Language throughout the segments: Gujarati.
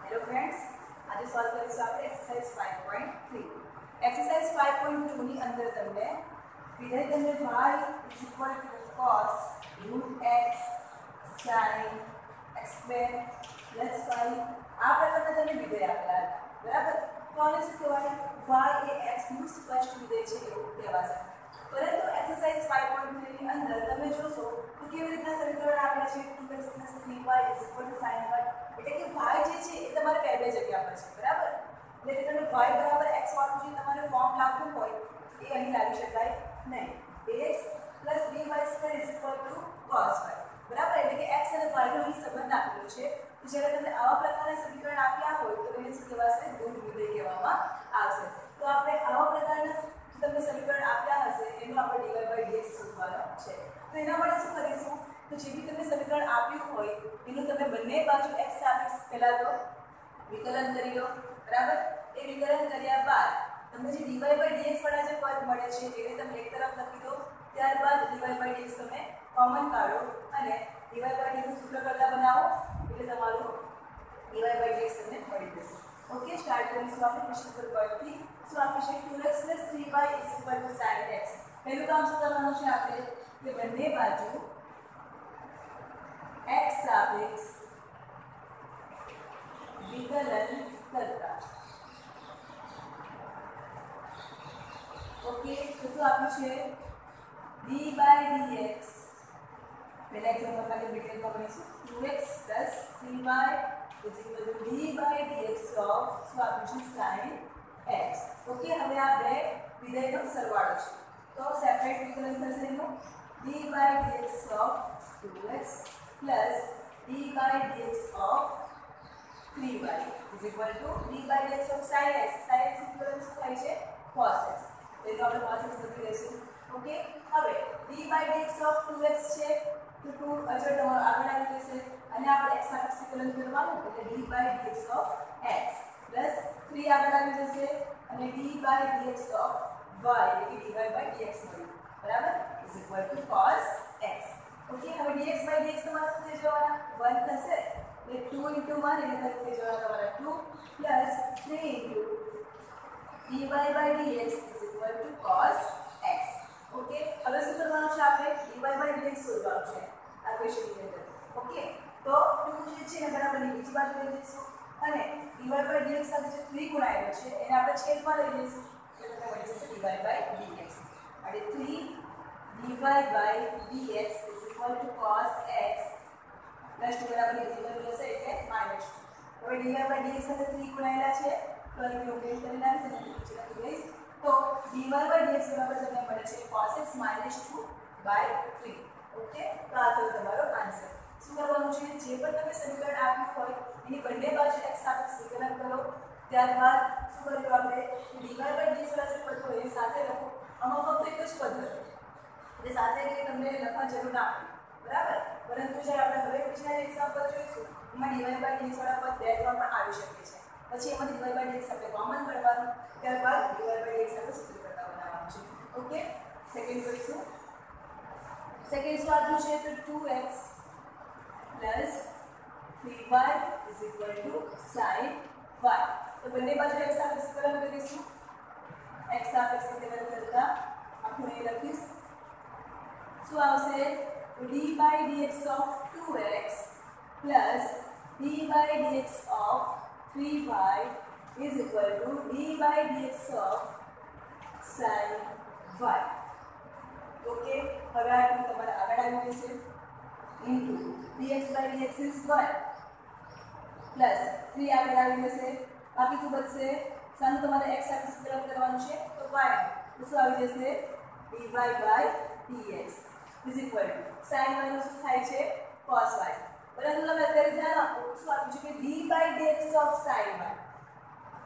हेलो फ्रेंड्स, आज सॉल्व કરીશું આપણે એક્સરસાઇઝ 5.3 એક્સરસાઇઝ 5.2 ની અંદર તમને વિધેય તમને y cos √x sin x² + 5 આ પ્રકારના તમને વિધેય આપેલા હતા, બરાબર। તો આને શું કહેવાય? y એ x નું સ્પષ્ટ વિધેય છે એવું કહેવાશે। પરંતુ એક્સરસાઇઝ 5.3 ની અંદર તમે જોશો તો કેવી રીતના સમીકરણ આપેલા છે 2x + 3y = sin y, એટલે કે y જે છે એ તમારે બે બે જગ્યા પર છે, બરાબર। એટલે કે તમે y બરાબર x વાળું જે તમારે ફોર્મ લાવવું હોય એ અહીં લાવી શકાય નહીં। ax + by² = cos y, બરાબર। એટલે કે x અને y નો અહીં સંબંધ આપેલો છે। તો જ્યારે તમને આવા પ્રકારના સમીકરણ આપ્યા હોય તો એને શું કહેવાશે? ગુણ વિધેય કહેવામાં આવશે। તો આપણે આવા પ્રકારના તમને સમીકરણ આપ્યા હશે એનું આપણે dy/dx શોધવાનો છે। તો એના માટે શું કરીશું? તો જે બી તમને સમીકરણ આપ્યું હોય એનું તમે બંને બાજુ x સાપેક્ષ પહેલા તો વિકલન કરી લો, બરાબર। એ વિકલન કર્યા બાદ તમને જે dy/dx વાળા જે પદ મળે છે એને તમે એક તરફ લખી દો, ત્યારબાદ dy/dx તમે કોમન કાઢો અને dy/dx નું સૂત્ર કરતા બનાવો એટલે તમારું dy/dx તમને મળી જશે। ओके, स्टार्ट કરીશું આપણે ક્વેશ્ચન નંબર 1 થી। શું આપે છે? 2x + 3y = sin x। પહેલું કામ શું કરવાનું છે આપણે કે બંને બાજુ x સાપેક્ષ વિકલન કરતા। ओके, तो શું આપ્યું છે? dy/dx પહેલા એક્ઝામ્પલ માટે ડિટેલમાં ભણીશું। 2x + 3y = dy/dx of શું આપ્યું છે? sin x। ઓકે, હવે આ બે વિધેયનો સરવાળો છે તો સેપરેટ વિકલન થશે એનું dy/dx of 2x + dy/dx of 3y = dy/dx of sin x। sin x equal શું થાય છે? cos x। તો એનો આપણે cos x લખી દઈશું। ઓકે, હવે dy/dx of 2x છે તો 2 અચળ તમારો આગળ આવી જશે અને આપણે x સાપેક્ષ વિકલન કરવાનું એટલે dy/dx of x + 3 આગળ આવી જશે અને dy/dx of y એટલે કે dy/dx મળ્યું, બરાબર = cos x। ઓકે, હવે dx/dx તમારે શું થઈ જવાના? 1 થશે એટલે 2 * 1 એટલે થઈ જવાના તમારા 2 + 3 dy/dx = cos x। ઓકે, હવે શું કરવાનું છે? આપણે dy/dx શોધવાનું છે આ ક્વેશ્ચનની અંદર। ઓકે, તો 2 જે છે ને બરાબર ની બીજી બાજુ લઈ જઈશું અને dy/dx સાથે જે 3 ગુણાયેલો છે એને આપણે છેદમાં લઈ જઈશું એટલે તમને મળી જશે dy/dx અને 3 dy/dx = cos x + 2 બરાબર ની બરાબર જશે એટલે -2। હવે dy/dx સાથે 3 ગુણાયેલા છે તો અહીં ઓપરેટ કરી નાખીએ અને નીચે લખી દઈશ તો dy/dx બરાબર તમને મળે છે cos x - 2/3। ઓકે, તો આ થયો તમારો આન્સર। શું કરવાનું છે? જે પણ તમે સમીકરણ આપ્યું હોય એની બંને બાજુ x સાપેક્ષ વિકલન કરો, ત્યારબાદ શું કર્યું આપણે dy/dx વાળા જે પદ હોય એ સાથે લખો। આમાં ફક્ત એક જ પદ હતું એટલે સાથે કે તમને લખવા જરૂર ના પડે, બરાબર। પરંતુ જ્યારે આપણે હવે પછીના એક્ઝામ્પલ જોઈશું એમાં dy/dx વાળા પદ બે ત્રણ પણ આવી શકે છે, પછી એમાંથી dy/dx આપણે કોમન કરવાનું, ત્યારબાદ dy/dx આપણે સૂત્ર કરતા બનાવવાનું છે। ઓકે, સેકન્ડ જોઈશું। સેકન્ડ શું આપ્યું છે? તો 2x + 3y = sin y। તો બંને બાજુ x સાપેક્ષ વિકલન કરીશું। x સાપેક્ષ વિકલન કરતા આપણે અહીં લખીશ શું આવશે? તો dy/dx of 2x + dy/dx of 3y = dy/dx of sin y। Okay, હવે આ ટર્મ તમારે આગળ આવી જશે ઇન્ટુ dx/dx is 1 પ્લસ 3 આગળ આવી જશે, બાકી શું બચશે? સાનું તમારે x સાપેક્ષ વિકલન કરવાનું છે તો y તો શું આવી જશે? dy/dx sin y નું શું થાય છે? cos y। પરંતુ તમે અત્યારે ધ્યાન આપો શું આપ્યું છે કે dy/dx of sin y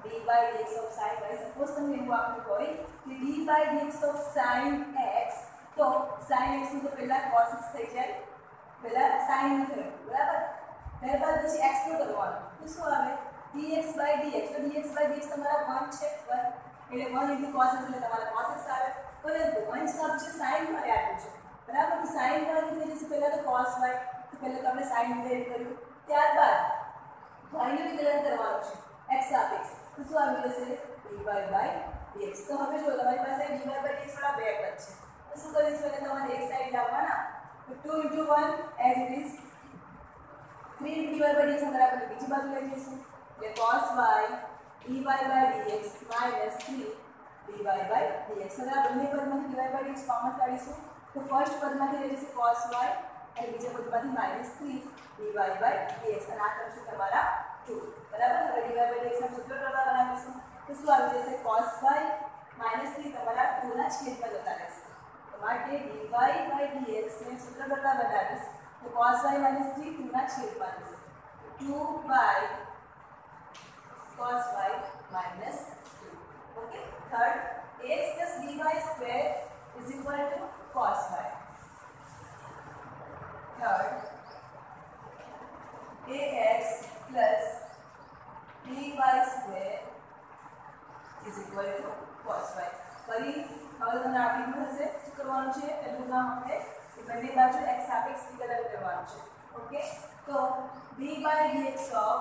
dy/dx of sin y। Suppose તમને એવું આપ્યું હોય કે dy/dx of sin x તો sin x નું તો પહેલા cos x થઈ જાય, પહેલા sin નું થયું, બરાબર। ત્યારબાદ પછી x નું કરવાનું તો શું આવે? dx/dx તો dx/dx તમારા 1 છે, 1 એટલે 1 * cos x એટલે તમારા cos x આવે, પરંતુ 1 સબ છે sin y આપ્યું છે, બરાબર। તો sin y ની જગ્યાએ પહેલા તો cos y, તો પહેલા તો આપણે sin વિધેય કર્યું, ત્યારબાદ વાયનું વિકલન કરવાનું છે x સાપેક્ષ તો શું આવી જશે dy/dx તો હવે જો તમારી પાસે dy/dx વાળા બે પદ છે તો શું કરીશું એટલે તમારે એક સાઈડ લાવવાના તો 2 * 1 as it is 3 dy/dx અંદર આપણે બીજી બાજુ લઈ જઈશું એટલે cos y dy/dx - 3 dy/dx હવે આ બંને પદમાંથી dy/dx કોમન કાઢીશું તો ફર્સ્ટ પદમાંથી લઈ જશે cos y અને બીજા પદમાંથી -3 dy/dx અને આ કરશું તમારા 2 બરાબર હવે dy/dx ના સૂત્ર પ્રમાણે બનાવીશું તો શું આવી જશે cos y -3 તમારા 2 ના છેદમાં જતા રહેશે તો માટે dy/dx ને સૂત્ર પ્રમાણે બનાવીશ તો cos y - 3 2 ના છેદમાં જશે 2/cos y -2 okay third ax plus by square is equal to cos y third ax plus by square is equal to cos y ફરી હવે તમને આપેલું હશે શું કરવાનું છે પહેલું કામ આપણે એ બંને બાજુ x સાપેક્ષ વિકલન કરવાનું છે ઓકે તો d/dx of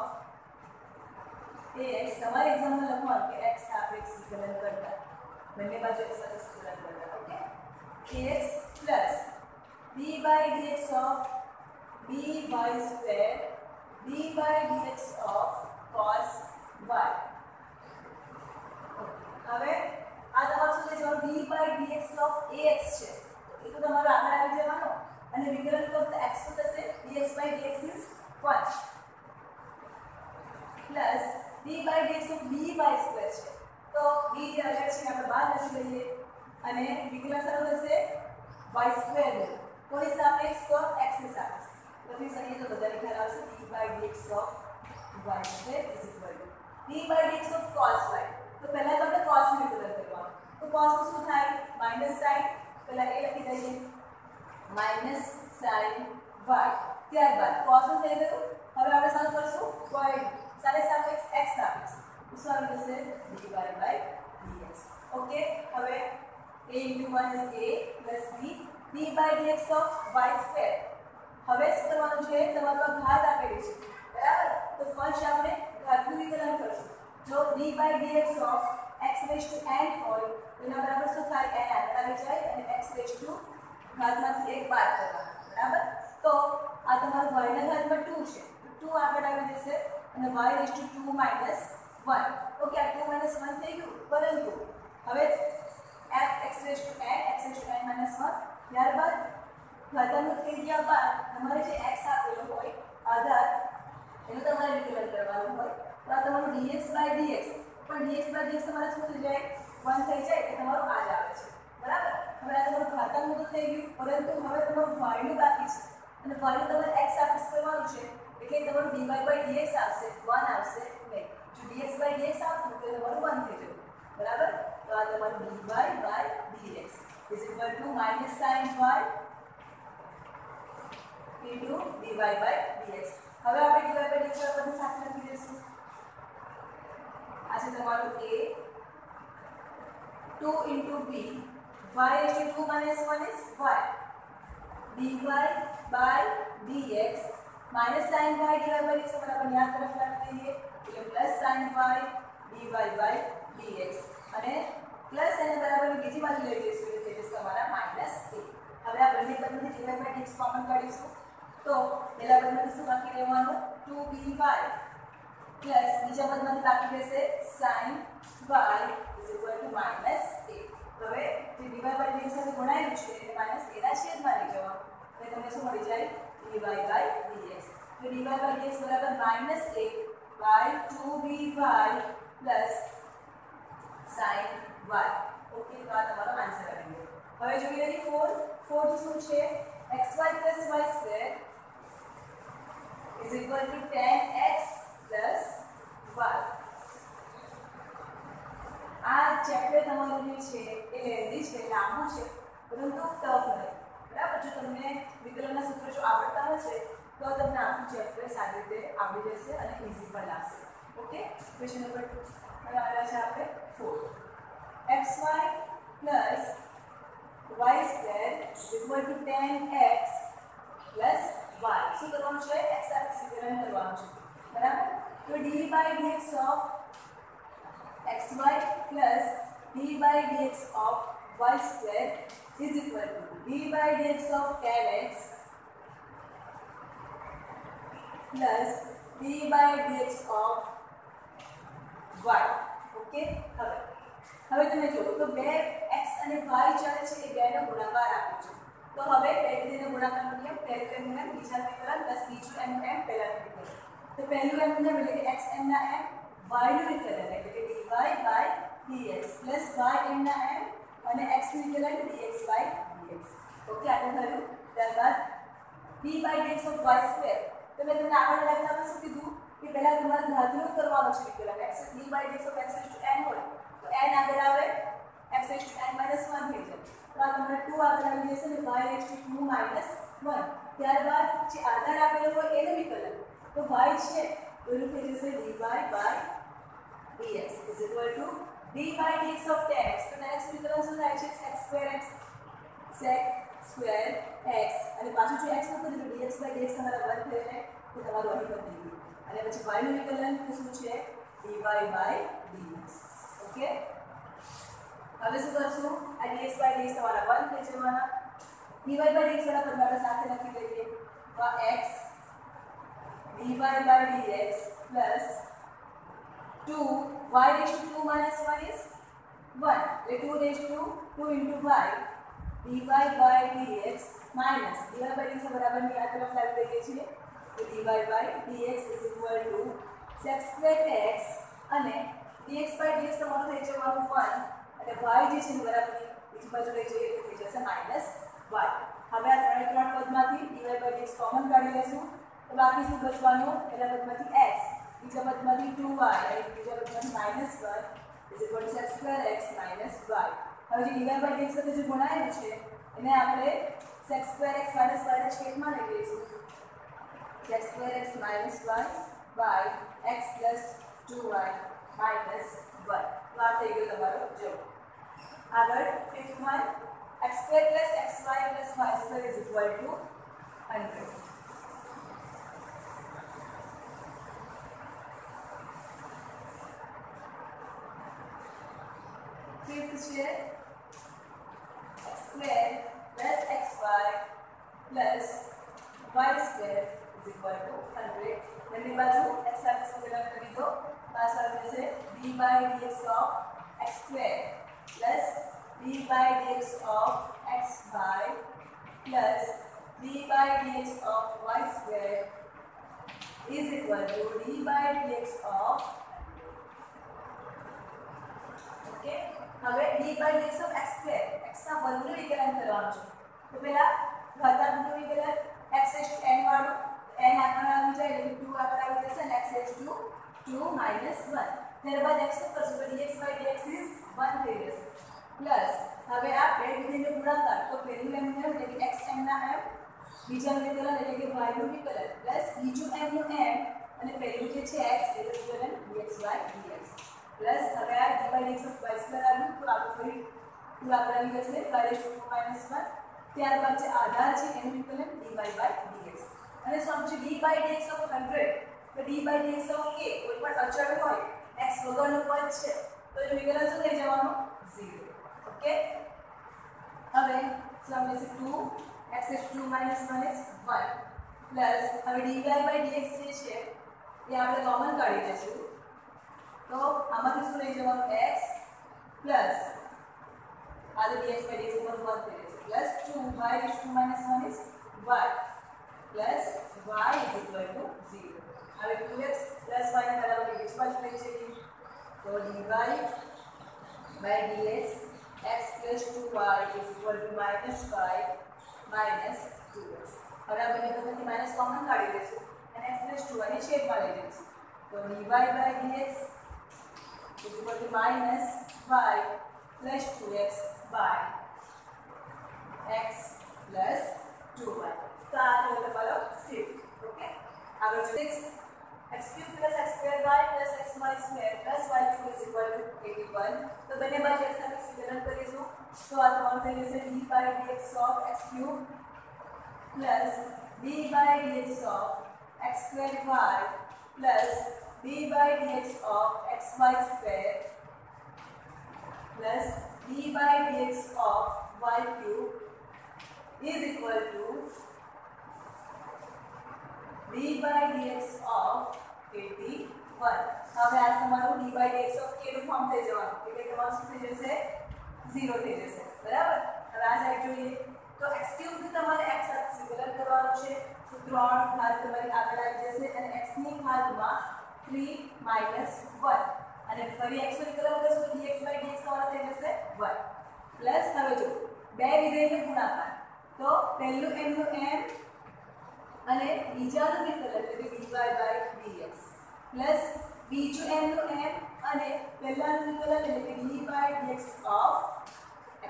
ax તમારે એક્ઝામ્પલ લખવાનું કે x સાપેક્ષ વિકલન કરતા બંને બાજુ x સાપેક્ષ વિકલન કરતા okay ax plus d/dx of by square d/dx of cos y હવે આ તમારું શું છે જો d/dx of ax છે એ તો તમારો આગળ આવી જવાનો અને વિકલન ફક્ત x તો થશે dx/dx is 1 plus d/dx of by square છે તો d જે અચળ છે આપણે બહાર લખી લઈએ અને વિકલન શરૂ થશે y સ્ક્વેર નું કોઈ સાપેક્ષ તો x ની સાપેક્ષ લખી શકીએ તો બધાને ખ્યાલ આવશે d/dx of y square is equal to d/dx of cos y તો પહેલા તો આપણે cos ને વિકલન કરવાનું તો cos નું શું થાય -sin પહેલા એ લખી દઈએ -sin y ત્યારબાદ cos નું થઈ ગયું હવે આપણે શું કરશું y સારે સાપેક્ષ x સાપેક્ષ તો શું આવી જશે dy/dx ઓકે હવે a * 1 is a plus b d/dx of y square હવે શું કરવાનું છે તમારું ઘાત આપેલી છે બરાબર તો ફર્સ્ટ આપણે ઘાતનું વિકલન કરશું જો d/dx of x raised to n હોય તો એના બરાબર શું થાય n આગળ આવી જાય અને x raised to ઘાતમાંથી 1 બાદ કરવાના બરાબર તો આ તમારું y ના ઘાતમાં 2 છે તો 2 આગળ આવી જશે અને y raised to 2 - 1 ઓકે આ 2 - 1 થઈ ગયું પરંતુ હવે f x raised to n x raised to n - 1 ત્યારબાદ ઘાતાંક થઈ ગયા બાદ તમારે જે x આપેલો હોય આધાર એનું તમારે વિકલન કરવાનું હોય તો આ તમારું dx/dx પણ dx/dx તમારે શું થઈ જાય 1 થઈ જાય એટલે તમારું આ જ આવે છે બરાબર હવે આ તમારું ઘાતાંક તો થઈ ગયું પરંતુ હવે તમારું y નું બાકી છે અને y નું તમારે x સાપેક્ષ કરવાનું છે એટલે તમારું dy/dx આવશે 1 આવશે નહીં જો dx/dx આવતું તો તમારું 1 થઈ જતું બરાબર તો આ તમારું dy/dx is equal to -sin y into dy/dx હવે આપણે dy/dx પર બધું સાથે લખી દઈશું આ છે તમારું a 2 into b y is 2 - 1 is y dy/dx -sin y dy/dx पर अपन याद तरफ लाते हैं એટલે +sin y dy/dx અને પ્લસ એને બરાબર બીજી બાજુ લઈ જઈશું એટલે થઈ જશે તમારા -a હવે આ બંને પદમાંથી dy/dx કોમન કાઢીશું તો પહેલા પદમાંથી શું બાકી રહેવાનું 2by પ્લસ બીજા પદમાંથી બાકી રહેશે sin y is equal to -a હવે જે dy/dx સાથે ગુણાયેલું છે એટલે -a ના છેદમાં લઈ જવાનું એટલે તમને શું મળી જાય dy/dx તો dy/dx બરાબર -a/2by plus sin y okay તો આ તમારો આન્સર આવી ગયો હવે જોઈએ લઈએ 4 શું છે xy plus y square is equal to 10x plus y આ ચેપ્ટર તમારું જે છે એ લેન્ધી છે લાંબુ છે પરંતુ ટફ નથી બરાબર જો તમને વિકલનના સૂત્રો જો આવડતા હશે તો તમને આખું ચેપ્ટર સારી રીતે આવડી જશે અને ઇઝી પણ લાગશે ઓકે ક્વેશ્ચન નંબર 2 હવે આવ્યા છે આપણે 4 xy plus y square is equal to 10x plus y શું કરવાનું છે x સાપેક્ષ વિકલન કરવાનું છે બરાબર तो d by d x of x y plus d by d x of y square is equal to d by d x of tan x plus d by d x of y. Okay, હવે તમે જુઓ તો બે x અને y ચલ છે એ બેનો ગુણાકાર આપે છે. તો હવે પહેલી રીતે ગુણાકારનો નિયમ, પહેલું એમનું એમ, બીજા વિકલન પ્લસ બીજું એમનું એમ, પહેલાનું વિકલન. તો પહેલું એમનું એમ એટલે કે x એમના એમ, y નું વિકલન એટલે કે dy by dx plus y એમના એમ અને x નું વિકલન dx બાય dx. ઓકે, આટલું થયું. ત્યારબાદ d by dx of y square. તો મેં તમને આગળ લખતામાં શું કીધું કે પહેલા તમારે ધાતુનું કરવાનું છે વિકલન. x d by dx of x n હોય તો n આગળ આવે x n - 1 થઈ જાય. તો આ તમારે 2 આગળ આવી જશે અને y * 2 - 1. ત્યારબાદ જે આધાર આપેલો હોય એનું વિકલન. તો y છે તો એનું થઈ જશે dy by dx is equal to d by dx of tan x. તો tan x નું વિકલન શું થાય છે? sec સ્ક્વેર x અને પાછું જો x નું તો dx બાય dx તમારા 1 થઈ જાય તો તમારું અહીં બની ગયું. અને પછી y નું વિકલન તો શું છે? dy by dx. ઓકે, હવે શું કરશું? આ dx બાય dx તમારા 1 થઈ જવાના. dy બાય dx વાળા પદ આપણે સાથે લખી દઈએ. તો આ x dy by dx plus 2 y raised to 2 minus 1 is 1. એટલે 2 raised to 2 into y dy by dx minus dy by dx બરાબર ની આ તરફ લાવી દઈએ છીએ. તો dy by dx is equal to sec square x અને dx by dx તમારું થઈ જવાનું 1 અને y જે છે બરાબર બીજી બાજુ લઈ જઈએ તો થઈ જશે -y. હવે આ ત્રણ પદમાંથી dy by dx કોમન કાઢી લેશું. તો બાકી શું બચવાનું? પહેલા પદમાંથી x, બીજા પદમાંથી 2y અને બીજા પદમાંથી -1 is equal to sec square x minus y. હવે જે dy by dx સાથે જે ગુણાયેલું છે એને આપણે sec square x minus y ના છેદમાં લઈ લઈશું. sec square x minus y by x plus 2y minus 1. તો આ થઈ ગયો તમારો જવાબ. આગળ ફિફ્થ માં x square plus xy plus y square is equal to 100. Fifth છે x square plus xy plus y square is equal to 100. બંને બાજુ x સાથે સંકલન કરી દો. પાસ આવી જશે d by dx of x square plus d by dx of xy plus d by dx of y square is equal to d by dx of okay. હવે d by dx of x square x ના વર્ગનું વિકલન કરવાનું છે. તો પહેલા ઘાતાંકનું વિકલન x n વાળું n આગળ આવી જાય એટલે 2 આગળ આવી જશે અને x * 2 - 1. ત્યારબાદ x નું કરશું તો dx by dx is 1 થઈ જશે પ્લસ હવે આ બે વિધેયનો ગુણાકાર. તો પહેલું m નું એટલે કે x m ના m, બીજાનું વિકલન એટલે કે y નું વિકલન પ્લસ બીજું m નું m અને પહેલું જે છે x એનું વિકલન dx by dx પ્લસ હવે આ d by dx of y square આવ્યું તો આપણે ફરી 2 આગળ આવી જશે y * 2 - 1. ત્યારબાદ જે આધાર છે એનું વિકલન dy by dx અને સમજો d by dx of 100 તો d by dx of k કોઈ પણ અચળ હોય x વગરનું પદ છે તો એનું વિકલન શું થઈ જવાનું? 0. ઓકે, હવે સમજો 2 x * 2 - 1 is 1 પ્લસ હવે dy by dx જે છે એ આપણે કોમન કાઢી લેશું. તો આમાંથી શું લઈ જવાનું? x પ્લસ આ dx by dx ઉપર 1 થઈ જશે plus 2 y * 2 - 1 is y plus y is equal to 0. હવે 2x plus y ને બરાબર બીજી બાજુ લઈ જઈએ તો dy by dx x plus 2y is equal to -5 minus 2x. હવે આ બંને પદમાંથી માઈનસ કોમન કાઢી લઈશું અને x plus 2y ને છેદમાં લઈ લઈશું. તો dy by dx is equal to -5 plus 2x by x plus 2y. तो आ गया तुम्हारा 6. ओके, आगे 6 x³ plus x² y plus xy square plus y³ is equal to 81. तो बने बाजू x સાથે વિકલન કરીશું તો આ તમારું થઈ જશે d by dx of x³ plus d by dx of x² y plus d d by d x of x y square plus d by d x of y cube is equal to d by d x of 81. હવે આ તમારું d by d x of k નું ફોર્મ થઈ જવાનું એટલે તમારું શું થઈ જશે 0 થઈ જશે બરાબર. હવે આ સાઈડ જોઈએ તો x ક્યુબ થી તમારે x સાથે સિમિલર કરવાનું છે તો 3 ઘાત તમારી આગળ આવી જશે અને x ની ઘાતમાં 3 - 1 અને ફરી x નો વિકલન કરશો તો dx by dx તમારો થઈ જશે 1 પ્લસ હવે જો બે વિધેયનો ગુણાકાર તો પહેલું m નું m અને બીજાનું વિકલન એટલે કે dy by dx પ્લસ બીજું m નું m અને પહેલાનું વિકલન એટલે કે dy by dx of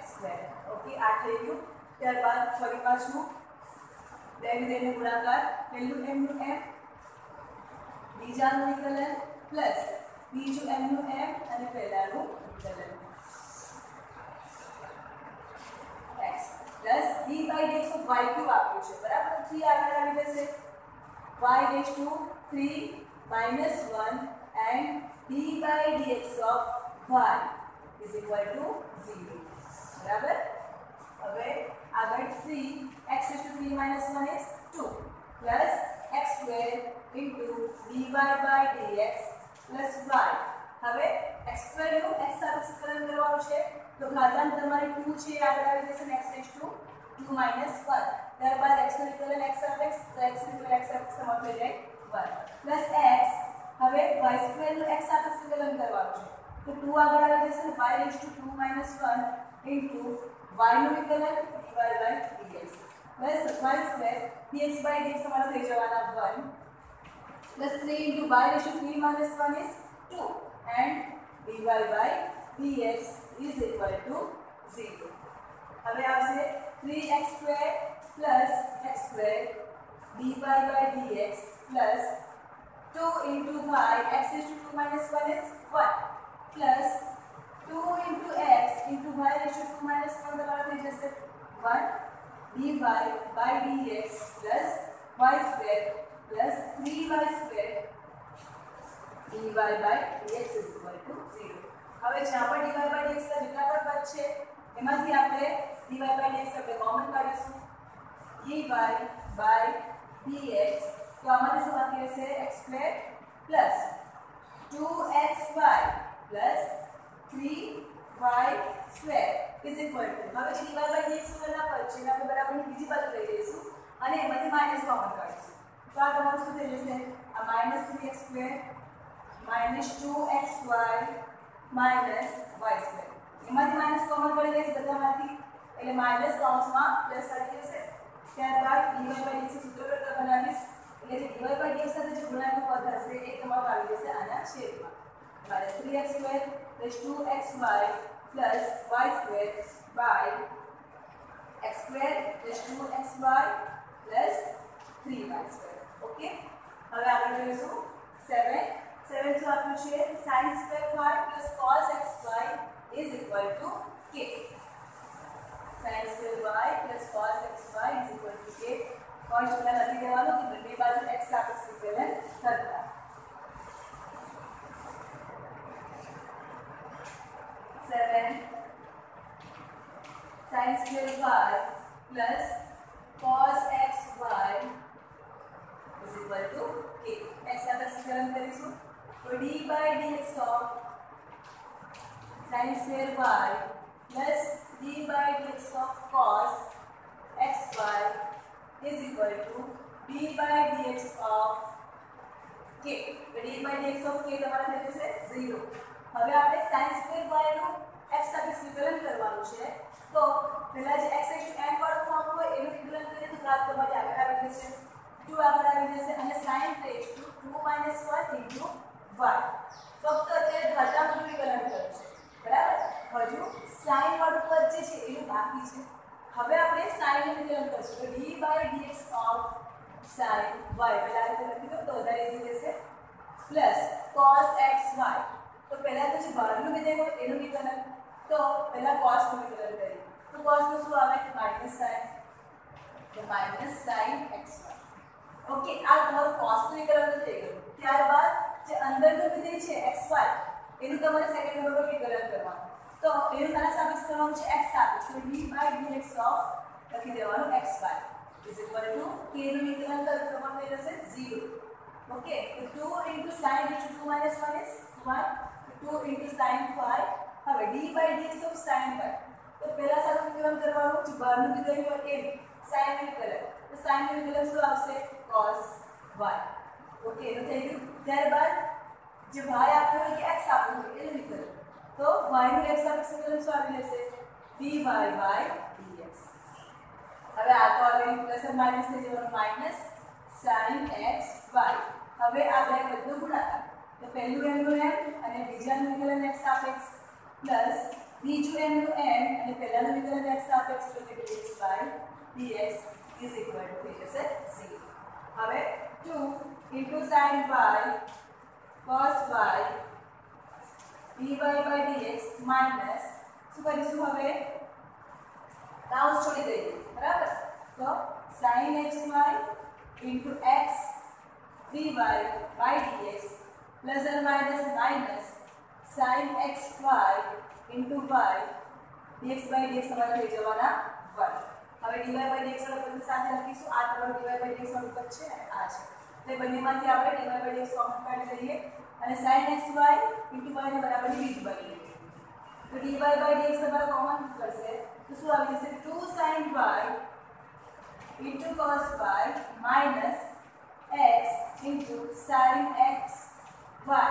x square. Okay આ થઈ ગયું. ત્યારબાદ ફરી પાછું બે વિધેયનો ગુણાકાર પહેલું m નું m બીજાનું વિકલન પ્લસ બીજું m નું m અને પહેલાનું વિકલન x plus d by dx of y cube આપ્યું છે બરાબર. 3 આગળ આવી જશે y raised to 3 minus 1 and d by dx of y is equal to 0 બરાબર. હવે આગળ 3 x raised to 3 minus 1 is 2 plus x square into dy by dx plus y. હવે x square નું x સાથે સંકલન કરવાનું છે તો ઘાતાંક તમારી 2 છે આગળ આવી જશે x raised to 2 minus 1 ત્યારબાદ x નું વિકલન x of x તો x નું વિકલન x of x સમાન થઈ જાય 1 plus x હવે y square નું x સાથે સંકલન કરવાનું છે તો 2 આગળ આવી જશે y raised to 2 minus 1 into y નું વિકલન dy by dx plus y square dx by dx તમારો થઈ જવાના 1 plus 3 into y raised to 3 minus 1 is 2 and dy by dx is equal to 0. હવે આવશે 3x square plus x square dy by dx plus 2 into y x raised to 2 minus 1 is 1 plus 2 into x into y raised to 2 minus 1 તમારો થઈ જશે 1 dy by dx plus y square plus 3y square dy by dx is equal to 0. હવે જ્યાં પણ dy by dx ના જેટલા પણ પદ છે એમાંથી આપણે dy by dx આપણે કોમન કાઢીશું dy by dx તો આમાંથી શું બાકી રહેશે x square plus 2xy plus 3y square is equal to હવે જે dy by dx ના પદ છે એને આપણે બરાબરની બીજી બાજુ લઈ જઈશું અને એમાંથી માઈનસ કોમન કાઢીશું તો આ તમારું શું થઈ જશે આ -3x square -2xy minus y square એમાંથી માઈનસ કોમન પડી જશે બધામાંથી એટલે માઈનસ કૌંસમાં પ્લસ આવી જશે ત્યારબાદ dy by dx સૂત્ર કરતા બનાવીશ એટલે જે dy by dx સાથે જે ગુણાકારનું પદ હશે એ તમારું આવી જશે આના છેદમાં એટલે 3x square plus 2xy plus y square by x square plus 2xy plus 3y square. Okay હવે આગળ જોઈશું 7 શું આપ્યું છે sin square y plus cos xy is equal to k. sin square y plus cos xy is equal to k. cos પહેલા લખી દેવાનું કે બંને બાજુ x સાથે વિકલન કરતા 7 sin square y plus cos xy is equal to k. x સાથે વિકલન કરીશું तो d by dx of sin square y plus d by dx of cos xy is equal to d by dx of k. तो d by dx of k તમારા થઈ જશે 0. હવે આપણે sin square y નું x સાથે વિકલન કરવાનું છે તો પહેલા જે x n વાળું ફોર્મ હોય એનું વિકલન કરીએ તો ઘાત તમારી આગળ આવી જશે 2 આગળ આવી જશે અને sin raised to 2 minus 1 into y ફક્ત અત્યારે ઘાતાંકનું વિકલન કર્યું છે બરાબર. હજુ sin વાળું પદ જે છે એનું બાકી છે. હવે આપણે sin નું વિકલન કરીશું તો d by dx of sin y પહેલા રીતે લખી દો તો વધારે ઈઝી રહેશે પ્લસ cos xy તો પહેલા તો જે બહારનું વિધેય હોય એનું વિકલન તો પહેલા cos નું વિકલન કરીએ તો cos નું શું આવે -sin તો -sin xy. ઓકે આ તમારું cos નું વિકલન થઈ ગયું. ત્યારબાદ જે અંદરનું વિધેય છે xy એનું તમારે સેકન્ડ નંબર પર વિકલન કરવાનું. તો એનું તારા સાબિત કરવાનું છે x સાબિત. તો d/dx ઓફ લખી દેવાનું xy is equal to k નું વિકલન કરવાનું રહેશે 0. ઓકે, તો 2 into sin e to 2 minus 1 is 1. 2 into sin phi. હવે d/dx of sin phi. તો પહેલા સારું વિકલન કરવાનું જે બહારનું વિધેય હોય એ sin વિકલન. તો sin વિકલન શું આવશે? cos y. ઓકે, તો થઈ ગયું. ત્યારબાદ જે y આપ્યો હોય કે x આપ્યો હોય એનું વિકલન. તો y નું x સાપેક્ષ વિકલન શું આવી જશે? dy/dx. હવે આ તો આવે પ્લસ અને માઈનસ થઈ જવાનું માઈનસ sin x y. હવે આ બે બધું ગુણાકાર. તો પહેલું m નું m અને બીજાનું વિકલન x સાપેક્ષ પ્લસ બીજું m નું m અને પહેલાનું વિકલન x સાપેક્ષ તો કે dx is equal to થઈ જશે 0. હવે 2 into sin y cos y dy/dx minus શું કરીશું હવે? કાઉન્સ છોડી દઈએ, બરાબર? તો sin xy into x dy/dx plus or minus sin xy into y dx/dx તમારે થઈ જવાના 1. હવે dy/dx વાળો પદ સાથે લખીશું. આ તમારો dy/dx વાળો પદ છે અને આ છે. તો બંનેમાંથી આપણે dy/dx કોમન કાઢી લઈએ અને sin xy into y ને બરાબરની બીજી બાજુ લઈએ. તો dy/dx તમારે કોમન કરશે તો શું આવી જશે? 2 sin y into cos y minus x into sin x y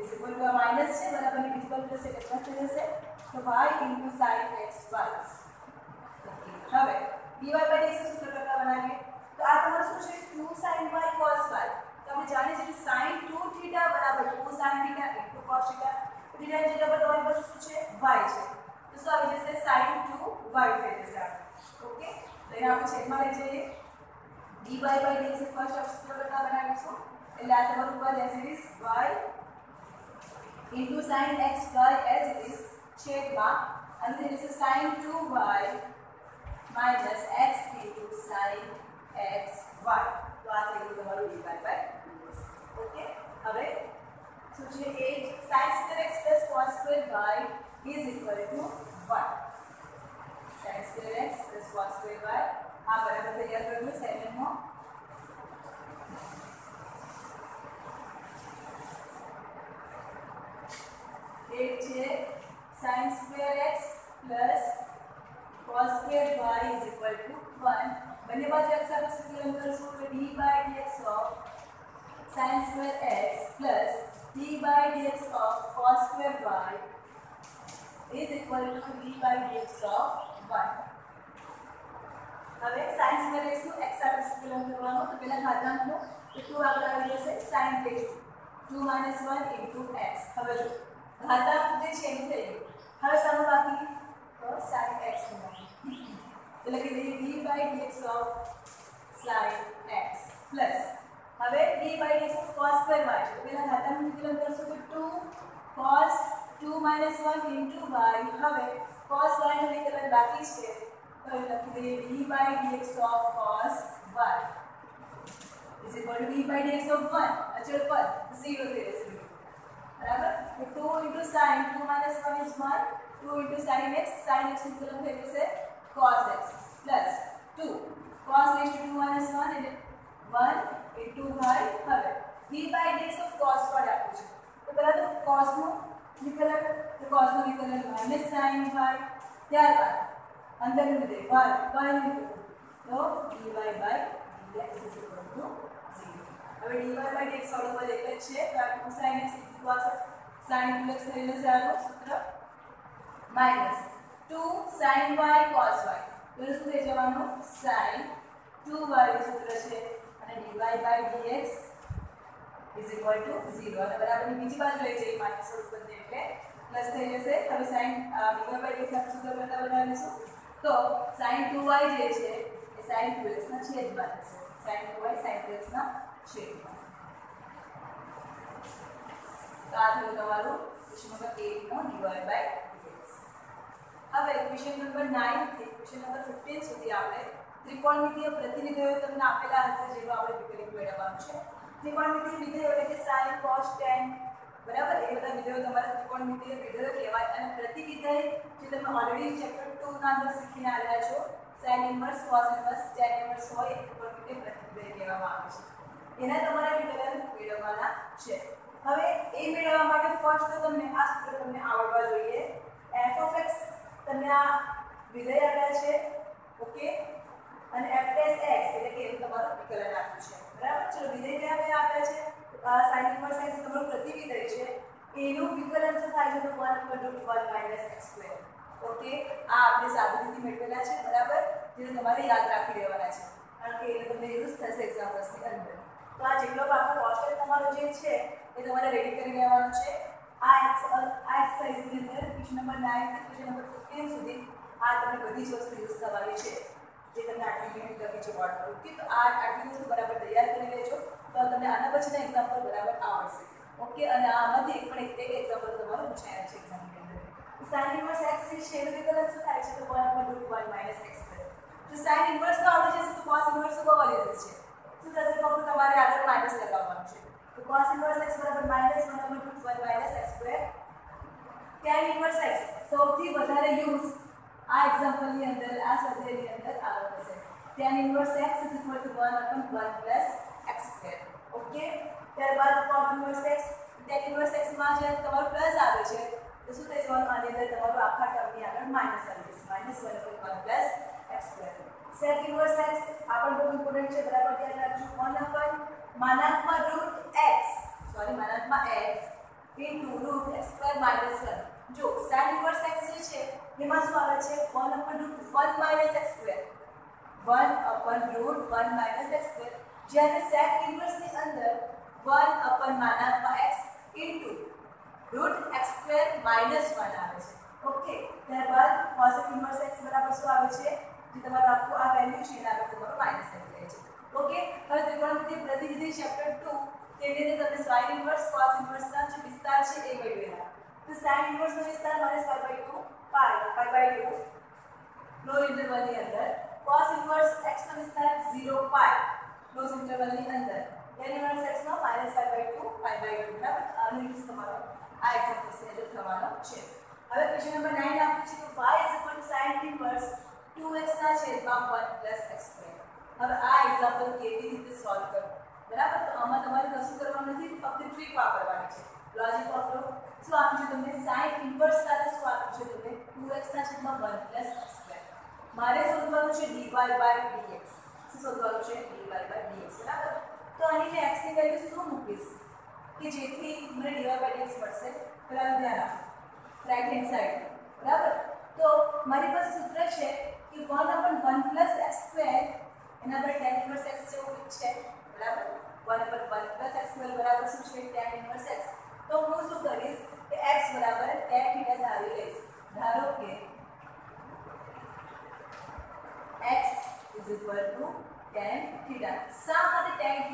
is equal to minus છે બરાબરની બીજી બાજુ જશે એટલે પ્લસ થઈ જશે. તો y into sin x y. હવે dy/dx સૂત્ર કરતા બનાવીએ. તો આ તમારું શું છે? 2 sin y cos y. તો આપણે જાણીએ છીએ કે sin 2 θ બરાબર 2 sin θ into cos θ. θ ની જગ્યા પર તમારી પાસે શું છે? y છે. તો શું આવી જશે? sin 2y થઈ જશે. ઓકે, તો એને આપણે છેદમાં લઈ જઈએ. dy/dx એ ફર્સ્ટ સૂત્ર કરતા બનાવીશું. એટલે આ તમારું પદ as it is y into sin x y as it is છેદમાં અને તે જશે sin 2y minus x into sin x y. તો આ થઈ ગયું તમારું dy/dx. ઓકે, હવે શું છે? એ sin square x plus cos square y is equal to 1. sin square x plus cos square y આ બરાબર તૈયાર કરી લો 7 માં. एक છે sin square x plus cos square y is equal to 1. બંને બાજુ x સાથે વિકલન કરશું તો d/dx of sin square x plus d/dx of cos square y is equal to d/dx of 1. હવે sin square x નું x સાથે વિકલન કરવાનું. તો પહેલા ઘાતાંકનો તો 2 આગળ આવી જશે sin k 2 - 1 into x. હવે જો घातांक જે છે એ થઈ ગયું. હવે સામે બાકી તો sin x નું તો લખી દઈએ d/dx of sin x plus હવે d/dx of cos square y છે. પહેલા ઘાતાંકનું વિકલન કરશું તો 2 cos 2 - 1 into y. હવે cos y નું વિકલન બાકી છે તો લખી દઈએ d/dx of cos y is equal to d/dx of 1 અચળ પદ 0 થઈ જશે. बराबर. तो 2 into sin 2 minus 1 is 1. 2 into sin x નું વિકલન થઈ જશે cos x plus 2 cos raised to 2 minus 1 એટલે 1 into y. હવે d/dx of cos y આપ્યું છે તો પહેલા તો cos નું વિકલન તો cos નું વિકલન minus sin y. ત્યારબાદ અંદરનું વિધેય y નું વિકલન તો dy/dx is equal to 0. હવે dy/dx વાળો પદ એક જ છે તો આ 2 sin x sin 2x થઈ જશે આનું સૂત્ર minus 2 sin y cos y. તો શું થઈ જવાનું? sin 2y નું સૂત્ર છે અને dy/dx is equal to 0. અને બરાબરની બીજી બાજુ લઈ જઈએ માઈનસ સ્વરૂપ બદલે એટલે પ્લસ થઈ જશે. હવે sin dy/dx ના સૂત્ર કરતા બનાવીશું તો sin 2y જે છે એ sin 2x ના છેદમાં થશે. sin 2y sin 2x ના છેદમાં. તો આ થયું તમારું ક્વેશ્ચન નંબર 8 નો dy/dx. હવે ક્વેશ્ચન નંબર 9 થી ક્વેશ્ચન નંબર 15 સુધી આપણે ત્રિકોણમિતિય પ્રતિનિધિઓ તમને આપેલા હશે જેનો આપણે વિકલિત મેળવવાનું છે. ત્રિકોણમિતિય વિધેયો એટલે કે sin cos tan બરાબર એ બધા વિધેયો તમારા ત્રિકોણમિતિય વિધેયો કહેવાય અને પ્રતિ વિધેય જે તમે ઓલરેડી ચેપ્ટર 2 ના અંદર શીખીને આવ્યા છો sin inverse cos inverse tan inverse હોય એ ત્રિકોણમિતિય પ્રતિ વિધેય કહેવામાં આવે છે એના તમારે વિકલન મેળવવાના છે હવે એ મેળવવા માટે ફર્સ્ટ તો તમને આ સૂત્ર તમને આવડવા જોઈએ f of x તમને આ વિધેય આપ્યા છે ઓકે અને f dash x એટલે કે એનું તમારું વિકલન આપ્યું છે બરાબર ચલો વિધેય કયા કયા આપ્યા છે sin ઇન્વર્સ x તમારું પ્રતિ વિધેય છે એનું વિકલન શું થાય છે તો 1/1 - x² ઓકે આ આપણે સાદી રીતે મેળવેલા છે બરાબર જે તમારે યાદ રાખી દેવાના છે કારણ કે એ તમને યુઝ થશે એક્ઝામ્પલ્સની અંદર તો આ જેટલો આખો કોન્સેપ્ટ તમારો જે છે એ તમારે રેડી કરી લેવાનું છે આ એક્સરસાઇઝની અંદર ક્વેશ્ચન નંબર 9 થી ક્વેશ્ચન નંબર 15 સુધી આ તમને બધી જ વસ્તુ યુઝ થવાની છે જે તમને આટલી મિનિટ લગી છે બોર્ડ પર ઓકે તો આ આટલી વસ્તુ બરાબર તૈયાર કરી લેજો તો તમને આના પછીના એક્ઝામ્પલ બરાબર આવડશે ઓકે અને આમાંથી એક પણ એક એક્ઝામ્પલ તમારું પૂછાયા છે એક્ઝામની અંદર sin ઇન્વર્સ x છે એનું વિકલન શું થાય છે તો 1/1 - x² જો sin ઇન્વર્સ તો આવડી જશે તો cos ઇન્વર્સ તો આવડી જશે શું થશે ફક્ત તમારે આગળ માઈનસ લગાવવાનું છે તો cos ઇન્વર્સ x બરાબર -1/1 - x² tan ઇન્વર્સ x સૌથી વધારે યુઝ આ એક્ઝામ્પલની અંદર આ સ્વાધ્યાયની અંદર આવે છે tan inverse x = 1/1 + x² okay ત્યારબાદ cos inverse x tan inverse x માં જે તમારું પ્લસ આવે છે તો શું થઈ જવાનું આની અંદર તમારું આખા ટર્મની આગળ માઈનસ આવી જશે -1/1 + x² sec ઇન્વર્સ x આ પણ બહુ ઇમ્પોર્ટન્ટ છે બરાબર ધ્યાન રાખજો 1/(x) * √x² - 1 જો sin ઇન્વર્સ x જે છે એમાં શું આવે છે 1/(1 - x²) 1/(1 - x²) જ્યારે sec ઇન્વર્સ ની અંદર 1/(x) √x² - 1 આવે છે ઓકે ત્યારબાદ cos ઇન્વર્સ x બરાબર શું આવે છે જે તમારું આખું આ વેલ્યુ છે એના આગળ તમારું માઈનસ આવી જાય છે ઓકે હવે ત્રિકોણમિતિય પ્રતિવિધિ ચેપ્ટર 2 તેની અંદર તમે sin ઇન્વર્સ cos ઇન્વર્સ ના જે વિસ્તાર છે એ મેળવેલા તો sin ઇન્વર્સ નો વિસ્તાર -π/2 π/2 ક્લોઝ ઇન્ટરવલની અંદર cos ઇન્વર્સ x નો વિસ્તાર 0π ક્લોઝ ઇન્ટરવલની અંદર tan ઇન્વર્સ x નો -π/2 π/2 બરાબર આનો યુઝ તમારો આ એક્ઝામ્પલ ની અંદર થવાનો છે હવે ક્વેશ્ચન નંબર 9 આપ્યું છે કે y sin ઇન્વર્સ 2x ના છેદમાં 1 + x². હવે આ એક્ઝામ્પલ કેવી રીતે સોલ્વ કરવું બરાબર તો આમાં તમારે કશું કરવાનું નથી ફક્ત ટ્રીક વાપરવાની છે લોજિક વાપરો શું આપ્યું છે તમને sin ઇન્વર્સ સાથે શું આપ્યું છે તમને 2x ના છેદમાં 1 + x² મારે શોધવાનું છે dy/dx શું શોધવાનું છે dy/dx બરાબર તો આની જે x ની વેલ્યુ શું મૂકીશ કે જેથી મને dy/dx મળશે બરાબર ધ્યાન આપો રાઈટ હેન્ડ સાઈડ બરાબર તો મારી પાસે સૂત્ર છે કે 1/1 + x² એના પર tan ઇન્વર્સ x જેવું છે બરાબર 1/1 + x² બરાબર શું છે tan ઇન્વર્સ x તો હું શું કરીશ કે x બરાબર tan θ ધારી લઈશ ધારો કે x = tan θ શા માટે tan θ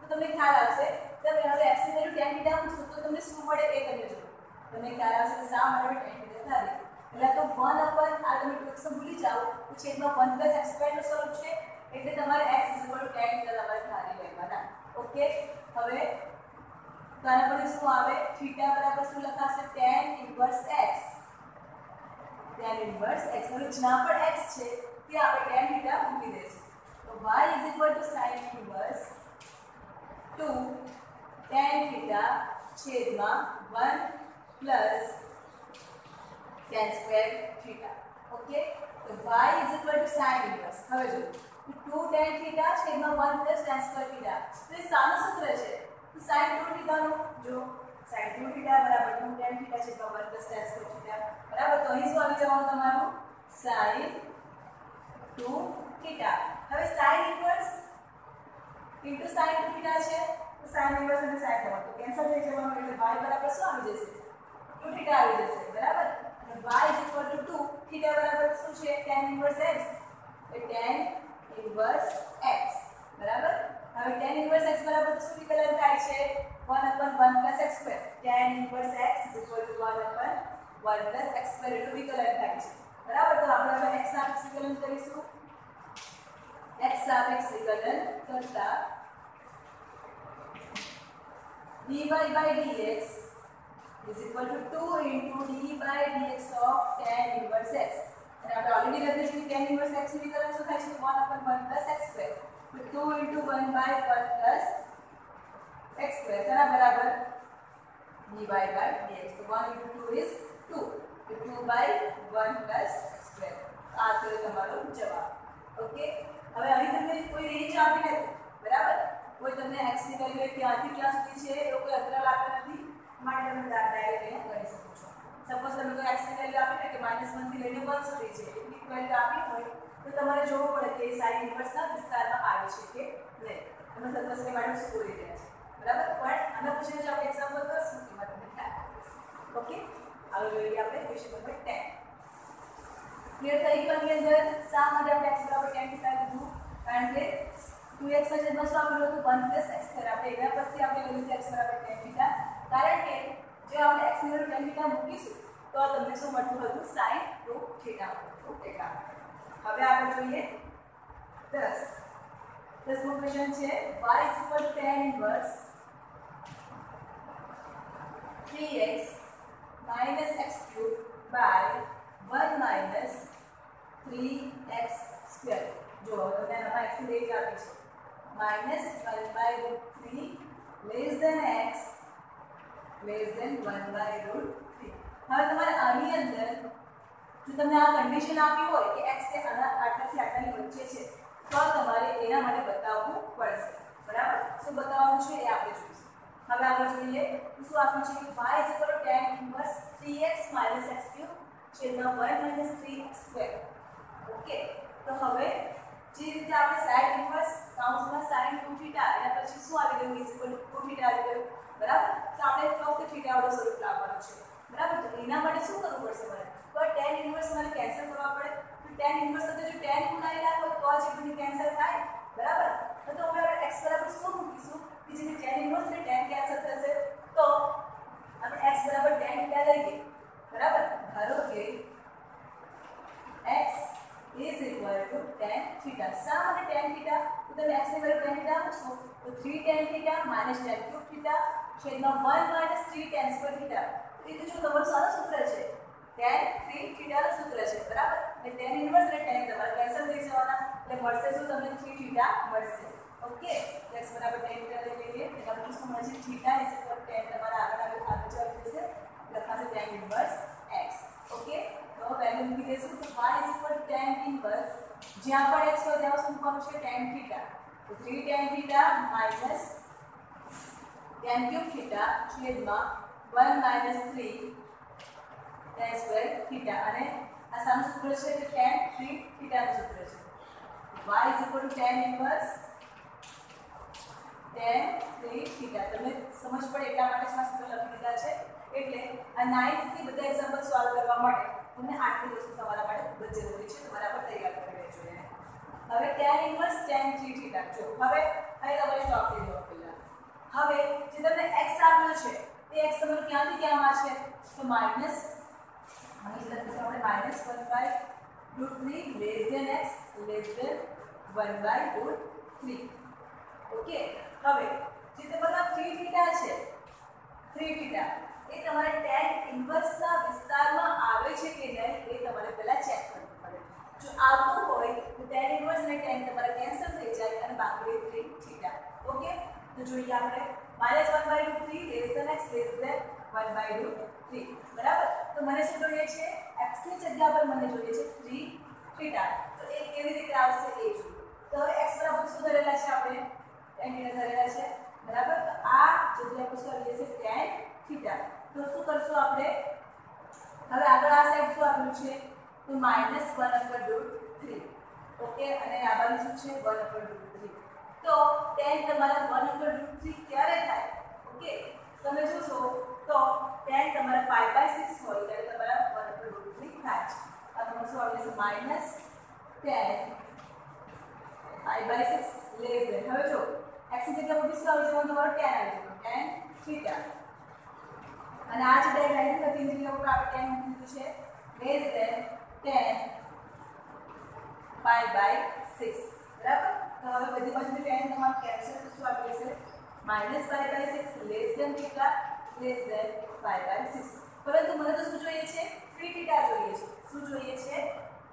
તો તમને ખ્યાલ આવશે કે હવે x ની વેલ્યુ tan θ મૂકશો તો તમને શું મળે એ તમે જુઓ તમને ખ્યાલ આવશે કે શા માટે tan θ ધારી એટલે તો 1 ઉપર આ તમે ટૂંકમાં ભૂલી જાઓ તો છેદમાં 1 + x² નું સ્વરૂપ છે એટલે તમારે x = tan θ તમારે ધારી લેવાના ઓકે હવે તો આના પર શું આવે થીટા બરાબર શું લખાશે tan inverse x tan inverse x હવે જ્યાં પણ x છે ત્યાં આપણે tan θ મૂકી દઈશું તો y = sin ઇન્વર્સ 2 tan θ છેદમાં 1 + tan² θ ઓકે તો y = sin ઇન્વર્સ હવે જો 2 tan θ છેદમાં 1 + tan² θ તો એ સાનું સૂત્ર છે તો sin 2 θ નો જો sin 2 θ બરાબર 2 tan θ છેદમાં 1 + tan² θ બરાબર તો અહીં શું આવી જવાનું તમારું sin 2 θ હવે sin ઇન્વર્સ * sin 2 θ છે તો sin ઇન્વર્સ અને sin તો કેન્સલ થઈ જવાનું એટલે y બરાબર શું આવી જશે 2 θ આવી જશે બરાબર y = 2 θ બરાબર શું છે tan ઇન્વર્સ x એટલે tan ઇન્વર્સ x બરાબર હવે tan ઇન્વર્સ x બરાબર શું વિકલન થાય છે 1/1 + x² tan inverse x = 1/1 + x² એટલું વિકલન થાય છે બરાબર તો આપણે હવે x સાપેક્ષ વિકલન કરીશું x સાપેક્ષ વિકલન કરતા dy by dx is equal to 2 into d by dx of tan inverse x. અને આપણે ઓલરેડી લખ્યું છે કે tan inverse x નું વિકલન શું થાય છે 1/1 plus x square. તો 2 into 1 by 1 plus x square એના બરાબર dy by dx. તો 1 into 2 is 2. તો 2 by 1 plus x square. આ તો તમારો જવાબ. ઓકે, હવે અહીં તમને કોઈ રેન્જ આપી નથી, બરાબર? કોઈ તમને x ની વેલ્યુ ક્યાંથી ક્યાં સુધી છે એવો કોઈ અંતરાલ આપ્યો નથી, માટે તમે ડાયરેક્ટ અહીંયા કરી શકો છો. સપોઝ તમે કોઈ x ની વેલ્યુ આપી છે કે -1 થી લઈને 1 સુધી છે એટલી વેલ્યુ આપી હોય તો તમારે જોવું પડે કે સાઇન ઇન્વર્સના વિસ્તારમાં આવે છે કે નહીં. તમે સપોઝ કે મેડમ શું બોલી રહ્યા છે, બરાબર? પણ આને પૂછીને જો આપણે એક્ઝામ્પલ કરશું કે તમને ખ્યાલ આવશે. ઓકે, હવે જોઈએ આપણે ક્વેશ્ચન નંબર 10. ક્લિયર થઈ ગયું? આની અંદર શા માટે આપણે x બરાબર tan θ લીધું? કારણ કે 2x ના છેદમાં શું આપેલું હતું 1 plus x square. આપણે એના પરથી આપણે લીધું x બરાબર tan θ, કારણ કે જો આપણે x ની વેલ્યુ tan θ મૂકીશું તો તમને શું મળતું હતું sin 2θ મળતું એટલા માટે. હવે આપણે જોઈએ 10. 10મો ક્વેશ્ચન છે y tan inverse 3x minus x cube by 1 minus 3x square. જો તમને આમાં x ની રેન્જ આપી છે minus 1 by root 3 less than x less than 1 by root 3. હવે તમારે આની અંદર જો તમને આ કન્ડિશન આપી હોય કે x એ આટલાથી આટલાની વચ્ચે છે તો તમારે એના માટે બતાવવું પડશે, બરાબર? શું બતાવવાનું છે એ આપણે જોઈશું. હવે આગળ જોઈએ શું આપ્યું છે કે y tan inverse 3x minus x cube છેદમાં 1 minus 3x square. ઓકે, તો હવે જે રીતે આપણે sin ઇન્વર્સ કૌંસમાં sin 2θ એના પછી શું આવી ગયું is equal to 2θ આવી ગયું, બરાબર? તો આપણે ફક્ત θ વાળું સ્વરૂપ લાવવાનું છે, બરાબર? તો એના માટે શું કરવું પડશે મારે? તો tan ઇન્વર્સ મારે કેન્સલ કરવા પડે. તો tan ઇન્વર્સ સાથે જો tan ગુણાયેલા હોય તો જ બંને કેન્સલ થાય, બરાબર? તો હવે આપણે x બરાબર શું મૂકીશું કે જેથી tan ઇન્વર્સ અને tan કેન્સલ થશે. તો આપણે x બરાબર tan θ લઈએ, બરાબર? ધારો કે x is equal to tan theta. શા માટે tan theta? તો તમે x ની વેલ્યુ tan theta મૂકશો તો 3 tan theta minus tan cube theta છેદમાં 1 minus 3 tan square theta. તો એ તો જો તમારું સારું સૂત્ર છે tan 3 theta નું સૂત્ર છે, બરાબર? એટલે tan ઇન્વર્સ અને tan તમારે કેન્સલ થઈ જવાના એટલે મળશે શું તમને 3 theta મળશે. ઓકે, x બરાબર tan theta લઈ લઈએ. એના પછી શું મળશે theta is equal to tan તમારા આગળ જવાબ થશે લખાશે tan ઇન્વર્સ x. ઓકે, તો વેલ્યુ મૂકી દેશું તો y is equal to tan inverse જ્યાં પણ x હોય ત્યાં શું મૂકવાનું છે tan theta. તો 3 tan theta minus tan cube theta છેદમાં 1 minus 3 tan square theta. અને આ સાનું સૂત્ર છે કે tan 3 theta નું સૂત્ર છે. y is equal to tan inverse tan 3 theta. તમને સમજ પડે એટલા માટે જ આ સૂત્ર લખી દીધા છે. એટલે આ 9th થી બધા એક્ઝામ્પલ સોલ્વ કરવા માટે તમને આટલી વસ્તુ તમારા માટે ખૂબ જ જરૂરી છે, તમારા પર તૈયાર કરી લેજો એને. હવે tan ઇન્વર્સ tan 3 θ. જો હવે અહીં તમારે સ્ટોપ થઈ જવું પહેલા. હવે જે તમને x આપ્યો છે એ x તમારું ક્યાંથી ક્યાંમાં છે? તો માઈનસ અહીં લખીશું આપણે -1 by √3 less than x less than 1 by √3. Okay, હવે જે તમારા 3 θ છે 3 θ એ તમારે tan ઇન્વર્સના વિસ્તારમાં આવે છે કે નહીં એ તમારે પહેલા ચેક કરવું પડે. જો આવતું હોય તો tan ઇન્વર્સ અને tan તમારે કેન્સલ થઈ જાય અને બાકી 3 θ. ઓકે, તો જોઈએ આપણે -1 by √3 less than x less than 1 by √3, બરાબર? તો મને શું જોઈએ છે? x ની જગ્યા પર મને જોઈએ છે 3 θ. તો એ કેવી રીતે આવશે એ જોઈએ. તો હવે x બરાબર શું ધરેલા છે આપણે? tan θ ધરેલા છે, બરાબર? તો આ જગ્યા પર શું આવી જશે tan θ. તો શું કરશું આપણે? હવે આગળ આ સાઈડ શું આપ્યું છે? તો -1/√3. ઓકે, અને આ બાજુ શું છે 1/√3. તો tan તમારા 1/√3 ક્યારે થાય? ઓકે, તમે જોશો તો tan તમારા 5/6 હોય ત્યારે તમારા 1/√3 થાય છે. આ તમારું શું આવી જશે -tan 5/6 less than. હવે જો x ની જગ્યા પર શું આવી જવાનું? તમારું tan આવી જવાનું tan θ. અને આ જે બે વેલ્યુ હતી એની જગ્યા ઉપર આપણે tan મૂકી દીધું છે less than tan 5/6, બરાબર? તો હવે બધી બાજુથી tan તમારું કેન્સલ તો શું આવી જશે -π/6 less than theta less than π/6 પરંતુ મને તો શું જોઈએ છે 3 થીટા જોઈએ છે શું જોઈએ છે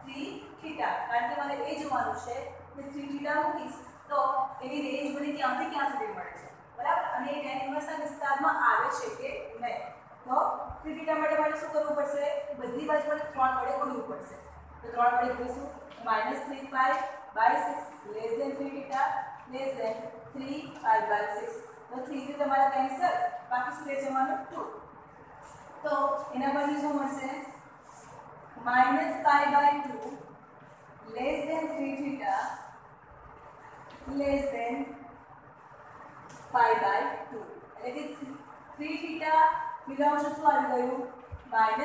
3 થીટા કારણ કે મને એ જોવાનું છે કે 3 થીટા મૂકીશ તો એની રેન્જ મને ક્યાંથી ક્યાં સુધી મળે છે બરાબર અને એ tan ઇન્વર્સના વિસ્તારમાં આવે છે કે નહીં તો 3 થીટા માટે મારે શું કરવું પડશે બધી બાજુ મને 3 વડે ગુણવું પડશે તો 3 વડે ગુણીશું -3π/6 less than 3 theta less than 3π/6 તો 3 થી તમારા કેન્સલ બાકી શું રહે જવાનું 2 તો એના પછી શું મળશે -π/2 less than 3 theta less than π/2 એટલે કે 3 થીટા બિલોંગ્સ શું આવી ગયું -π/2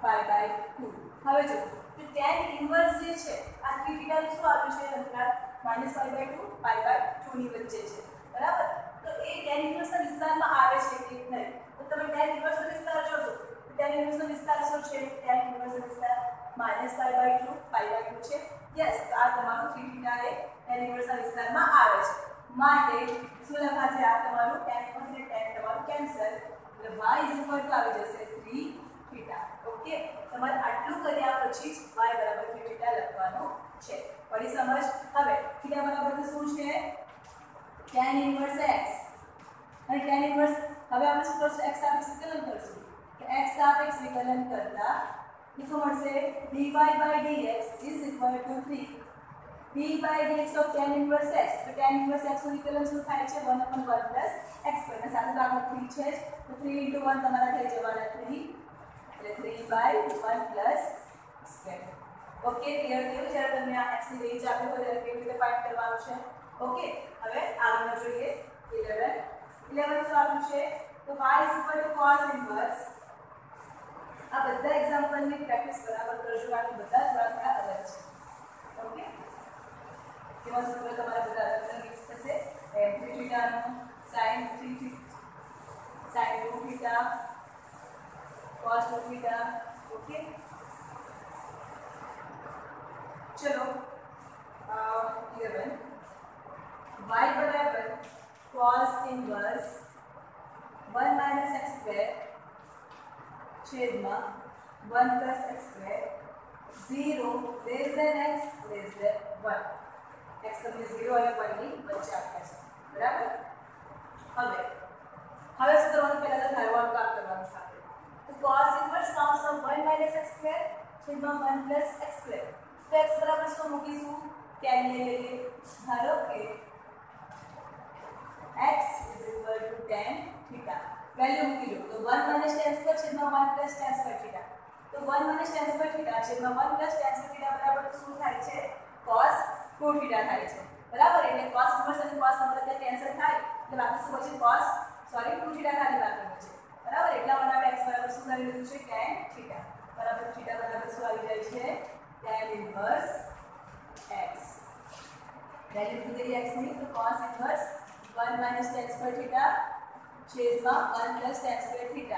π/2 હવે જો તો tan ઇન્વર્સ જે છે આ 3 થીટા શું આવ્યું છે અંતરાલ -π/2 π/2 ની વચ્ચે છે બરાબર તો એ tan ઇન્વર્સના વિસ્તારમાં આવે છે કે નહીં તો તમે tan ઇન્વર્સનો વિસ્તાર જોશો tan ઇન્વર્સનો વિસ્તાર શું છે tan ઇન્વર્સનો વિસ્તાર -π/2 π/2 છે યસ તો આ તમારું 3 થીટા એ tan ઇન્વર્સના વિસ્તારમાં આવે છે માટે શું લખાશે આ તમારું tan ઇન્વર્સ અને tan તમારું કેન્સલ એટલે y આવી જશે 3 થીટા ઓકે તમારે આટલું કર્યા પછી જ y બરાબર 3 થીટા લખવાનું છે પડી સમજ હવે થીટા બરાબર શું છે tan ઇન્વર્સ x અને tan ઇન્વર્સ હવે આપણે શું કરશું x સાપેક્ષ વિકલન કરશું તો x સાપેક્ષ વિકલન કરતા શું મળશે dy/dx 3 d/dx of tan inverse x તો tan inverse x નું વિકલન શું થાય છે 1/1 x અને સાથે તો આગળ 3 છે તો 3 * 1 તમારા થઈ જવાના 3 એટલે 3/1 x2 ઓકે ક્લિયર થયું જ્યારે તમને આ x ની રેન્જ આપી હોય ત્યારે કેવી રીતે ફાઇન્ડ કરવાનું છે ઓકે હવે આગળ જોઈએ 11 શું આપ્યું છે તો y cos inverse આ બધા એક્ઝામ્પલની પ્રેક્ટિસ બરાબર કરજો કારણ કે બધા થોડા અલગ છે ઓકે તેમાં સૂત્ર તમારા બધા અલગ અલગ યુઝ થશે tan θ નો sin 2 θ cos 2 θ ઓકે चलो 11 y बराबर cos इनवर्स 1 - x² छेदમાં 1 + x² 0 less than x less than 1 x તમને 0 અને 1 ની વચ્ચે આપ્યા છે બરાબર હવે શું કરવાનું પહેલા તો ધારવાનું કામ કરવાનું છે તો cos ઇનવર્સ cos 1 - x² છેદમાં 1 + x² तो x बराबर શું મૂકીશું tan લઈ લઈએ ધારો કે x = tan θ વેલ્યુ મૂકી લો તો 1 - tan² છેદમાં 1 + tan² θ તો 1 - tan² θ છેદમાં 1 + tan² θ બરાબર શું થાય છે cos 2 θ થાય છે બરાબર એટલે cos ઇનવર્સ અને cos નંબર ત્યાં કેન્સલ થાય એટલે બાકી શું બચે 2 θ ખાલી બાકી બચે બરાબર એટલા માટે આપણે x બરાબર શું કરી લીધું છે tan θ બરાબર θ બરાબર શું આવી જાય છે tan inverse x वैल्यू की गई x ની તો cos inverse 1 - tan² θ છેદમાં 1 + tan² θ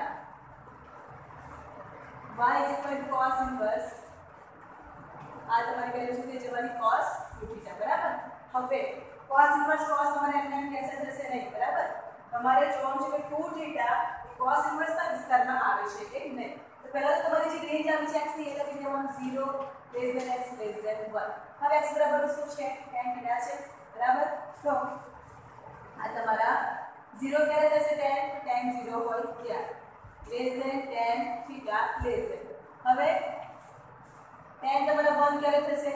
y cos inverse આ તમારી વેલ્યુ શું થઈ જવાની cos 2 θ બરાબર હવે cos inverse cos તમારે એમને કેન્સલ થશે નહીં બરાબર તમારે જોવાનું છે કે 2 θ cos inverse ના વિસ્તારમાં આવે છે કે નહીં તો પહેલા તો તમારી જે રેન્જ આવી છે x ની એ લખી દેવાનું 0 less than x less than 1 હવે x બરાબર શું છે tan θ છે બરાબર તો આ તમારા 0 ક્યારે થશે tan 0 હોય ત્યારે less than tan θ less than હવે tan તમારા 1 ક્યારે થશે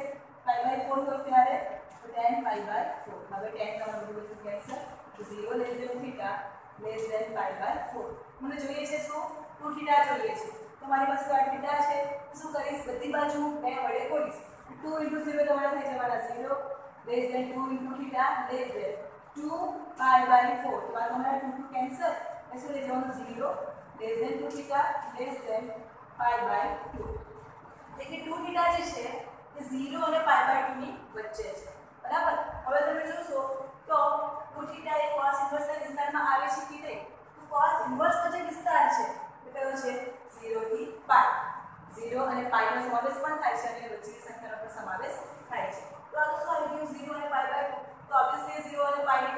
π/4 હોય ત્યારે તો tan π/4 હવે tan તમારું બધું કેન્સલ તો 0 લેસ ધેન θ લેસ ધેન π/4 મને જોઈએ છે શું 2 θ જોઈએ છે તમારી પાસે આ θ છે શું કરીશ બધી બાજુ 2 વડે ગોળીશ 2 * 0 તમારા થઈ જવાના 0 લેસ ધેન 2 * θ લેસ ધેન 2 π/4 તો આ તમારા 2 કેન્સલ એટલે લઈ જવાનું 0 લેસ ધેન 2 θ લેસ ધેન π/2 એટલે 2 θ જે છે એ 0 અને π/2 ની વચ્ચે છે બરાબર હવે તમે જોશો તો 2 θ એ cos ઇનવર્સના વિસ્તારમાં આવે છે કે નહીં તો cos ઇનવર્સનો જે વિસ્તાર છે એ કયો છે 0 થી π 0 અને π નો સમાવેશ પણ થાય છે અને વચ્ચેની સંખ્યાનો પણ સમાવેશ થાય છે તો આ શું આવી ગયું 0 અને π/2 તો ઓબ્વિયસલી 0 અને π ની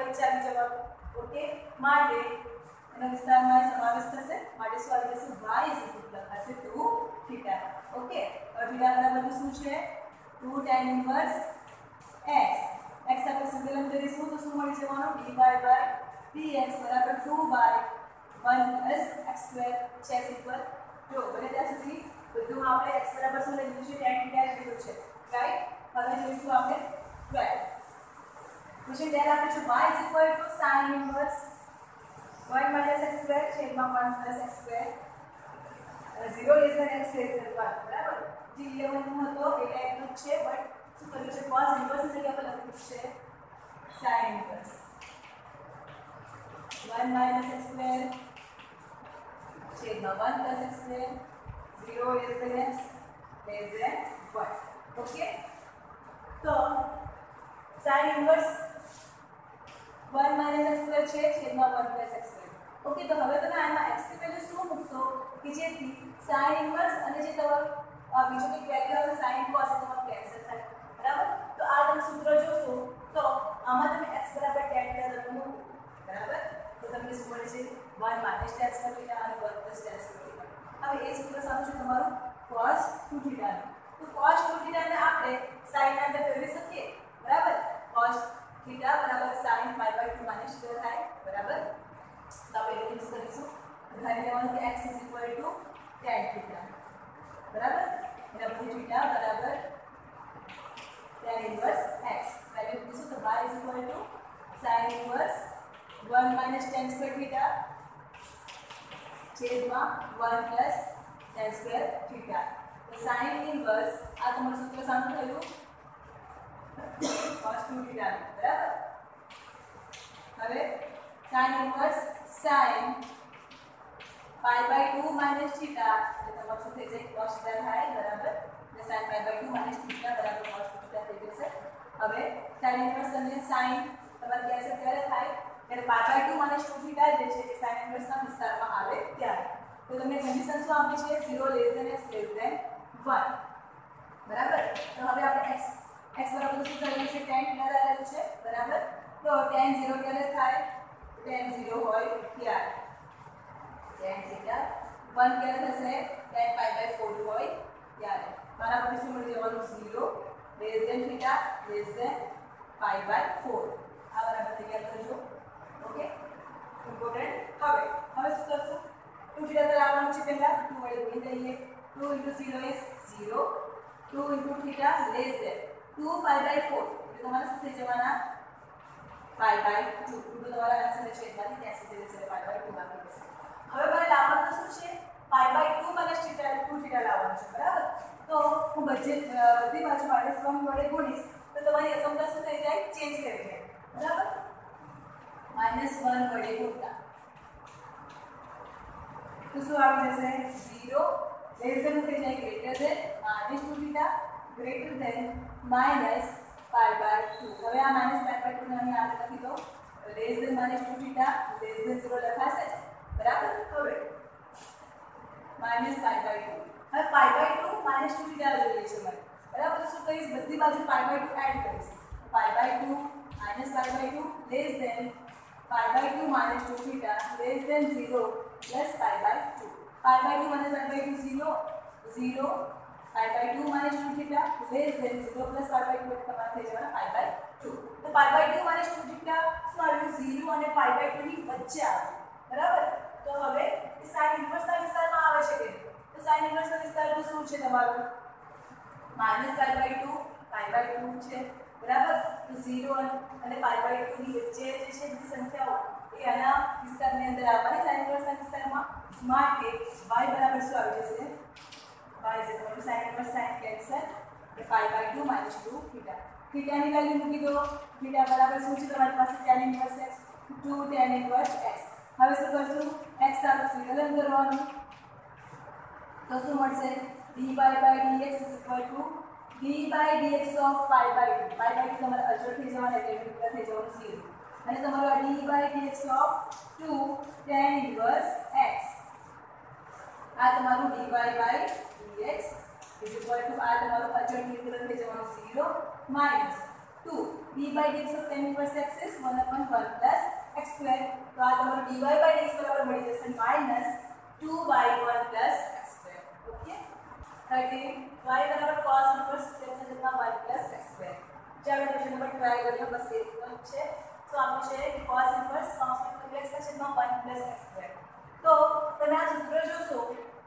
ઇન્વર્સ થશે માટે શું આવી જશે y ઇઝ ઇક્વલ ટુ લખાશે 2 થીટા. ઓકે, હવે થીટા બરાબર શું છે 2 tan ઇન્વર્સ x. x આપણે સંકલન કરીશું તો શું મળી જવાનું dy dx બરાબર 2 બાય 1 પ્લસ x સ્ક્વેર છે ઇક્વલ જો બને ત્યાં સુધી બધું આપણે x બરાબર શું લઈ લીધું છે tan થીટા લીધું છે રાઈટ. હવે જોઈશું આપણે 12 પછી then આપણે જો y is equal to sin inverse 1 minus x square છેદમાં 1 plus x square 0 less than x less than 1 બરાબર. જે 11 નો હતો એ ટાઈપનું જ છે બટ શું કર્યું છે cos inverse ની જગ્યા પર લખ્યું છે sin inverse 1 minus x square છેદમાં 1 plus x square 0 less than x less than 1. Okay, તો sin inverse 1 minus x square છે છેદમાં 1 plus x square. ઓકે, તો હવે તમે આમાં x ની વેલ્યુ શું મૂકશો કે જેથી sin inverse અને જે તમારું બીજું કંઈક વેલ્યુ આવે sin cos એ તમારું કેન્સલ થાય બરાબર. તો આ તમે સૂત્ર જોશો તો આમાં તમે x બરાબર tan થીટા મૂકો બરાબર. તો તમને શું મળે છે 1 minus tan square થીટા અને 1 plus tan square થીટા. હવે એ સૂત્ર સામે છે તમારું cos 2 થીટા. તો cos 2 થીટા ને આપણે sin ના અંદર ફેરવી શકીએ બરાબર. cos थीटा बराबर sin pi by 2 minus theta થાય બરાબર. તો આપણે યુઝ કરીશું ધારી લેવાનું કે x is equal to tan theta બરાબર. એટલે આપણે थीटा બરાબર tan inverse x વેલ્યુ મૂકીશું તો y is equal to sin inverse 1 minus tan square theta છેદમાં 1 plus tan square theta. તો sin inverse આ તમારું સૂત્ર સામે થયું cos 2 थीटा बराबर. હવે sin inverse sin pi by 2 minus theta એટલે તમારું શું થઈ જાય cos theta થાય બરાબર. એટલે sin pi by 2 minus theta બરાબર cos 2 theta થઈ જશે. હવે sin inverse અને sin તમારે કેન્સલ ક્યારે થાય ત્યારે pi by 2 minus 2 theta જે છે એ sin inverse ના વિસ્તારમાં આવે ત્યારે. તો તમને કન્ડિશન શું આપી છે 0 less than x less than 1 બરાબર. તો હવે આપણે x बराबर શું કરેલું છે tan થીટા કરેલું છે બરાબર. તો tan 0 ક્યારે થાય tan 0 હોય ત્યારે tan થીટા 1 ક્યારે થશે tan pi by 4 હોય ત્યારે મારા પર શું મળી જવાનું 0 less than theta less than pi by 4 આ બરાબર તૈયાર કરજો. Okay, important. હવે શું કરશું 2 થીટા તો આવવાનું છે પહેલા 2 વડે ગુણી દઈએ 2 * 0 is 0 2 * theta less than 2 pi by 4 એટલે તમારે શું થઈ જવાના pi by 2 તો તમારા આન્સર છે એમાંથી ત્યાં સુધી જશે pi by 2 બાકી રહેશે. હવે મારે લાવવાનું શું છે pi by 2 minus theta 2 theta લાવવાનું છે બરાબર. તો હું બધી બાજુ -1 વડે ગુણીશ તો તમારી અસમતા શું થઈ જાય ચેન્જ કરી જાય બરાબર. -1 વડે ગુણતા તો શું આવી જશે 0 લેસ ધેન થઈ જાય greater than -2 theta greater than minus pi by 2. હવે આ minus pi by 2 ને અહીં આગળ લખી દો less than -2 theta less than 0 લખાશે બરાબર. હવે minus pi by 2 હવે pi by 2 -2 theta જોઈએ છે મને બરાબર. તો શું કરીશ બધી બાજુ pi by 2 એડ કરીશ pi by 2 minus pi by 2 less than pi by 2 -2 theta less than 0 plus pi by 2. pi by 2 minus pi by 2 0 0 pi by 2 minus 2 theta less than 0 plus pi by 2 એટલે તમારે થઈ જવાના pi by 2. તો pi by 2 minus 2 theta શું આવ્યું 0 અને pi by 2 ની વચ્ચે આવ્યું બરાબર. તો હવે એ sin inverse ના વિસ્તારમાં આવે છે કે તો sin inverse ના વિસ્તારમાં શું છે તમારું -pi by 2 pi by 2 છે બરાબર. તો 0 અને pi by 2 ની વચ્ચે જે છે બધી સંખ્યાઓ એ આના વિસ્તારની અંદર આવવાની sin inverse ના વિસ્તારમાં માટે y બરાબર શું આવી જશે y is equal to sin inverse sin cancel pi by 2 minus 2 theta. theta ની વેલ્યુ મૂકી દો theta બરાબર શું છે તમારી પાસે tan inverse x 2 tan inverse x. હવે શું કરશું x સાથે સંકલન કરવાનું તો શું મળશે dy by dx is equal to d by dx of pi by 2 pi by 2 તમારે અચળ થઈ જવાના એટલે વિકલ્પ થઈ જવાનું 0 અને તમારો d by dx of 2 tan inverse x આ તમારું dy by dx is equal to આ તમારું અચળ વિકલન થઈ જવાનું 0 minus 2 d by dx of tan inverse x is 1/1 plus x square. તો આ તમારું dy by dx બરાબર મળી જશે -2y1 x square. Okay 13 y બરાબર cos ઇન્વર્સ તેના 1 x સ્ક્વેર. જે આપણે ક્વેશ્ચન નંબર ટ્રાય કર્યો બસ એ જ છે. તો આપણે છે કે cos ઇન્વર્સ કોન્સ્ટન્ટ કોમ્પ્લેક્સ ના છેદમાં 1 x સ્ક્વેર. તો તમે આ સૂત્ર જોશો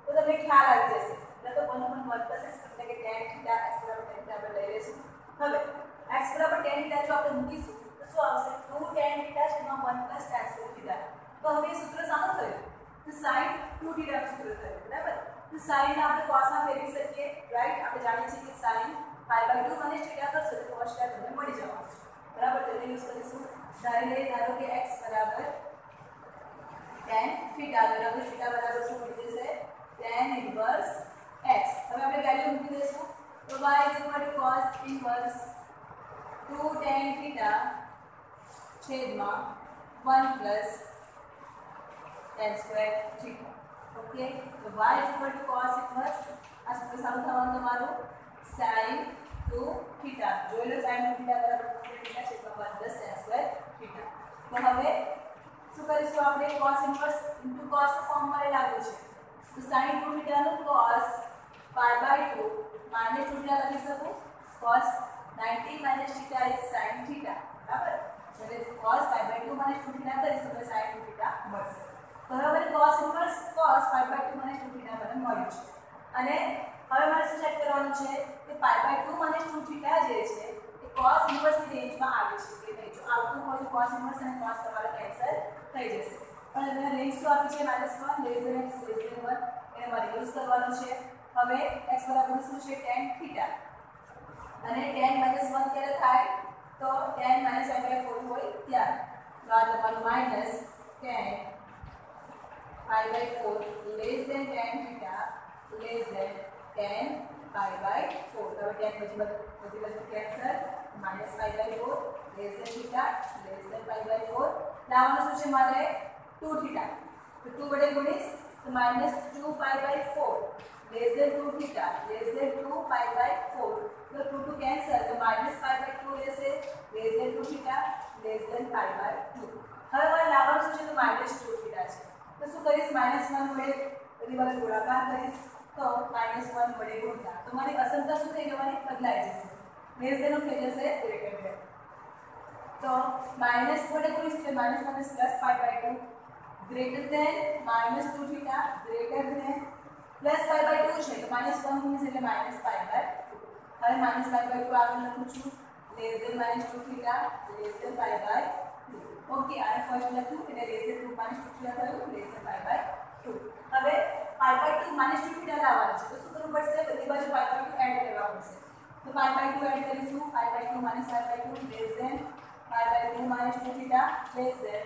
તો તમને ખ્યાલ આવી જશે. એટલે તો 1/1 x એટલે કે tan θ x બરાબર tan θ આપણે લઈ લઈશું. હવે x બરાબર tan θ જો આપણે મૂકીશું તો શું આવશે 2 tan θ છેદમાં 1 tan સ્ક્વેર θ. તો હવે એ સૂત્ર સાનું થયું તો sin 2θ નું સૂત્ર થયું. બરાબર. તો sin ને આપણે cos માં ફેરવી શકીએ રાઈટ. આપણે જાણીએ છીએ કે sin π/2 અને θ કરશો તો cos θ તમને મળી જવાનું છે. બરાબર. તો એને યુઝ કરીશું. ધારો કે x બરાબર tan θ બરાબર θ બરાબર શું મળી જશે tan ઇન્વર્સ x. હવે આપણે વેલ્યુ મૂકી દઈશું તો y cos ઇન્વર્સ 2 tan θ છેદમાં 1 tan સ્ક્વેર θ. ઓકે તો y cos ઇન્વર્સ આ સૂત્ર સારું થવાનું તમારું sin 2θ. જોઈ લો sin 2θ બરાબર 2θ છેદમાં 1 tan સ્ક્વેર θ. તો હવે શું કરીશું આપણે cos ઇન્વર્સ ઇન્ટુ cos ફોર્મમાં લાવ્યું છે. તો sin 2θ નું cos π/2 માઇનસ 2θ લખી શકું. cos 90 - θ is sin θ. બરાબર. એટલે cos π/2 - 2θ કરીશું તો sin 2θ મળશે. બરાબર. cos ઇન્વર્સ cos π/2 - 2θ મને મળ્યું છે. અને હવે મારે શું ચેક કરવાનું છે કે π/2 - 2θ જે છે એ cos ઇન્વર્સની રેન્જમાં આવે છે કે નહીં. જો આવતું હોય તો cos ઇન્વર્સ અને cos તમારે કેન્સલ થઈ જશે. પણ એને રેન્જ તો આપી છે -1 x <1 એને મારે યુઝ કરવાનું છે. હવે x બરાબર શું છે tan θ અને tan -1 ક્યારે થાય તો tan -π/4 હોય ત્યારે. તો આ તમારું -tan π/4 less than tan θ less than tan π/4. તો હવે tan બધી વસ્તુ cancel -π/4 less than θ less than π/4. લાવવાનું શું છે મારે 2θ. તો 2 વડે ગુણીશ તો -2π/4 less than 2θ less than 2π/4. તો 2 to cancel તો -π/2 લેશે less than 2θ less than π/2. હવે મારે લાવવાનું શું છે તો -2θ છે. તો શું કરીશ -1 વડે બધી બાજુ ગુણાકાર કરીશ તો -1 વડે ગુણતા તો મારી અસંખ્ય શું થઈ જવાની બદલાઈ જશે. લેસ ધેન થઈ જશે ગ્રેટર ધેન. તો માઇનસ વડે ગુણીશ તો -1 +π/2 ગ્રેટર ધેન -2θ ગ્રેટર ધેન +π/2 છે તો -1 ગુણીશ એટલે -π/2. હવે -π/2 આગળ લખું છું less than -2θ less than π/2. Okay આને ફર્સ્ટ લખ્યું એટલે લેસ ધેન 2 -2θ થયું લેસ ધેન π/2. હવે π/2 -2θ લાવવાનું છે તો શું કરવું પડશે બધી બાજુ π/2 એડ કરવા પડશે. તો π/2 એડ કરીશું π/2 -π/2 લેસ ધેન π/2 -2θ લેસ ધેન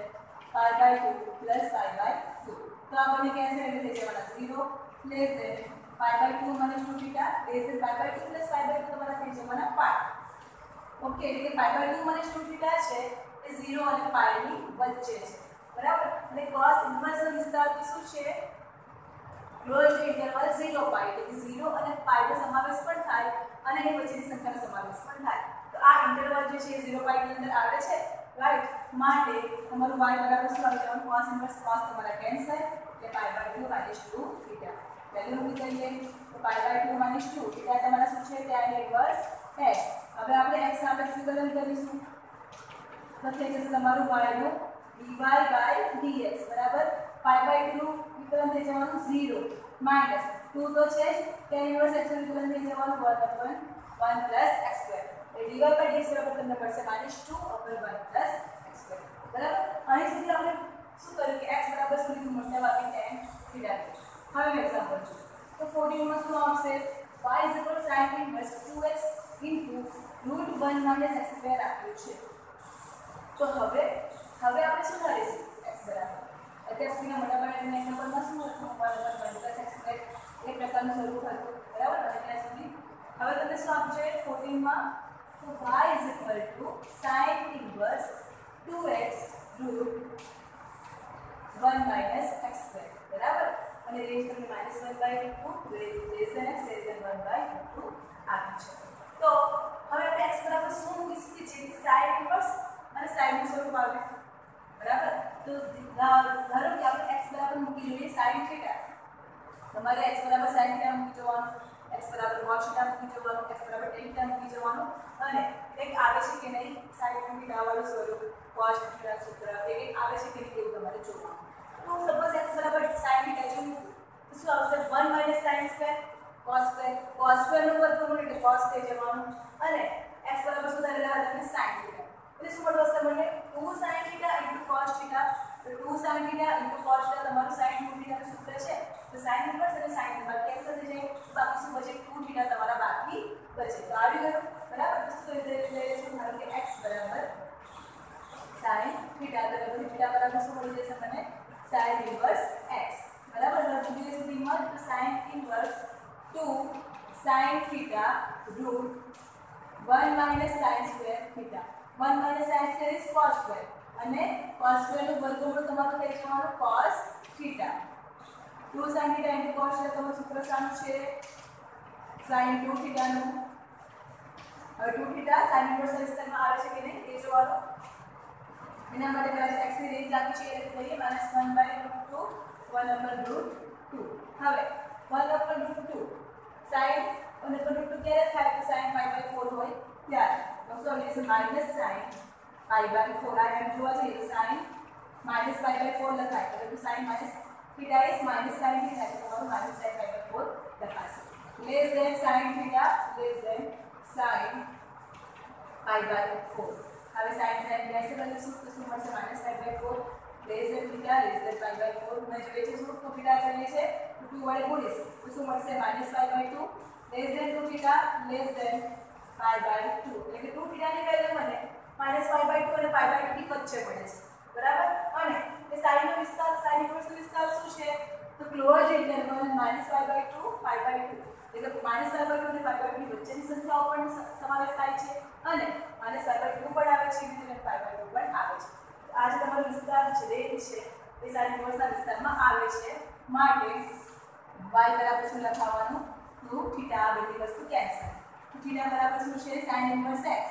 π/2 +π/2. તો આપણને કેન્સલ એટલે થઈ જવાના 0 લેસ ધેન π/2 -2θ લેસ ધેન π/2 +π/2 તમારા થઈ જવાના 5. ઓકે એટલે કે π/2 -2θ છે એ 0 અને π ની વચ્ચે છે. બરાબર. અને cos ઇન્વર્સ નો વિસ્તાર શું છે ક્લોઝ ઇન્ટરવલ 0 π એટલે કે 0 અને π નો સમાવેશ પણ થાય અને એની વચ્ચેની સંખ્યાનો સમાવેશ પણ થાય. તો આ ઇન્ટરવલ જે છે 0 π ની અંદર આવે છે રાઈટ. માટે તમારું y બરાબર શું આવી જવાનું cos ઇન્વર્સ cos તમારા કેન્સલ એટલે π/2 -2θ. વેલ્યુ મૂકી દઈએ તો π/2 -2 θ તમારા શું છે tan ઇન્વર્સ x. હવે આપણે x સાપેક્ષ વિકલન કરીશું તો થઈ જશે તમારું y નું dy/dx બરાબર. π/2 નું વિકલન થઈ જવાનું 0 માઈનસ 2 તો છે જ tan ઇન્વર્સ x નું વિકલન થઈ જવાનું 1/1 x2. એટલે dy/dx બરાબર તમને મળશે -2/1 x2. બરાબર. અહીં સુધી આપણે શું કર્યું કે x બરાબર શું લીધું મોટા ભાગે tan θ. હવે એક્ઝામ્પલ જો તો 14 માં શું આવશે y sin inverse 2x √1 - x2 આપ્યું છે. તો હવે આપણે શું કરીશું x બરાબર અત્યાર સુધીના મોટાભાગના એક્ઝામ્પલમાં શું હતું 1/1 x2 એ પ્રકારનું સ્વરૂપ હતું. બરાબર. અત્યાર સુધી હવે તમને શું આપ્યું છે 14 માં તો y sin inverse 2x √1 - x2 બરાબર. અને રેન્જ તમને -1/2 less than x less than 1/2 આપી છે. તો હવે આપણે x બરાબર શું મૂકીશું કે જેથી sin ઇન્વર્સ અને sin નું સ્વરૂપ આવે बराबर। तो ધારો કે આપણે x બરાબર મૂકી જોઈએ sin θ તમારે x બરાબર sin θ મૂકી જવાનું x બરાબર cos θ મૂકી જવાનું x બરાબર tan θ મૂકી જવાનું અને એક આવે છે કે નહીં sin θ વાળું સ્વરૂપ cos θ સૂત્ર એક આવે છે કે નહીં એવું તમારે જોવાનું તો સપોઝ x બરાબર sin θ જોયું તો શું આવશે 1 - sin સ્ક્વેર cos સ્ક્વેર નું વર્ગમૂળ એટલે cos થઈ જવાનું અને x બરાબર શું થઈ રહ્યા હતા sin θ એટલે શું મળશે મને 2 sin θ cos θ તો 2 sin θ cos θ તમારું sin 2θ નું સૂત્ર છે તો sin ઇન્વર્સ અને sin ઇન્વર્સ કેન્સલ થઈ જાય બાકી શું બચે 2θ તમારા બાકી બચે તો આવી ગયું બરાબર તો શું લઈ લેશું ધારો કે x બરાબર sin θ તો θ બરાબર શું મળી જશે મને sin ઇન્વર્સ x બરાબર તો બીજી સુધીમાં તો sin inverse 2 sin θ √ 1 - sin square θ 1 - sin square is cos square અને cos સ્ક્વેર નું વર્ગમૂળ તમારું થઈ જવાનું cos θ 2 sin θ * cos θ તમારું સૂત્ર શાનું છે sin 2θ નું હવે 2θ sin ઇન્વર્સ વિસ્તારમાં આવે છે કે નહીં એ જોવાનું એના માટે પહેલા x ની રેન્જ આપી છે એટલે લઈએ -1/√2 1/√2 હવે 1/√2 sin અને √2 ક્યારે થાય તો sin π/4 હોય ત્યારે તો શું આવશે -sin π/4 આ એમ જોવા જઈએ તો sin -π/4 લખાય તો sin θ is -sin θ તો તમારું -sin π/4 લખાશે less than sin θ less than sin π/4 હવે sin sin कैसे બનીશું તો શું મળશે -π/4 less than θ less than π/4 મેં જોઈએ છે શું તો θ જોઈએ છે તો 2 વડે ગુણીશું તો શું મળશે -π/2 less than 2θ less than π/2 એટલે કે 2θ ની વેલ્યુ મને -π/2 અને π/2 ની વચ્ચે મળે છે બરાબર અને એ sin નો વિસ્તાર sin ઇન્વર્સ નો વિસ્તાર શું છે તો ક્લોઝ ઇન્ટરવલ -π/2 π/2 એટલે -π/2 અને π/2 ની વચ્ચેની સંખ્યાઓ પણ સમાવેશ થાય છે અને -π/2 પણ આવે છે અને π/2 પણ આવે છે આ જે તમારો વિસ્તાર છે રેન્જ છે એ sin ઇન્વર્સ ના વિસ્તારમાં આવે છે માટે y બરાબર શું લખાવવાનું તો θ આ બધી વસ્તુ કેન્સલ θ બરાબર શું છે sin ઇન્વર્સ x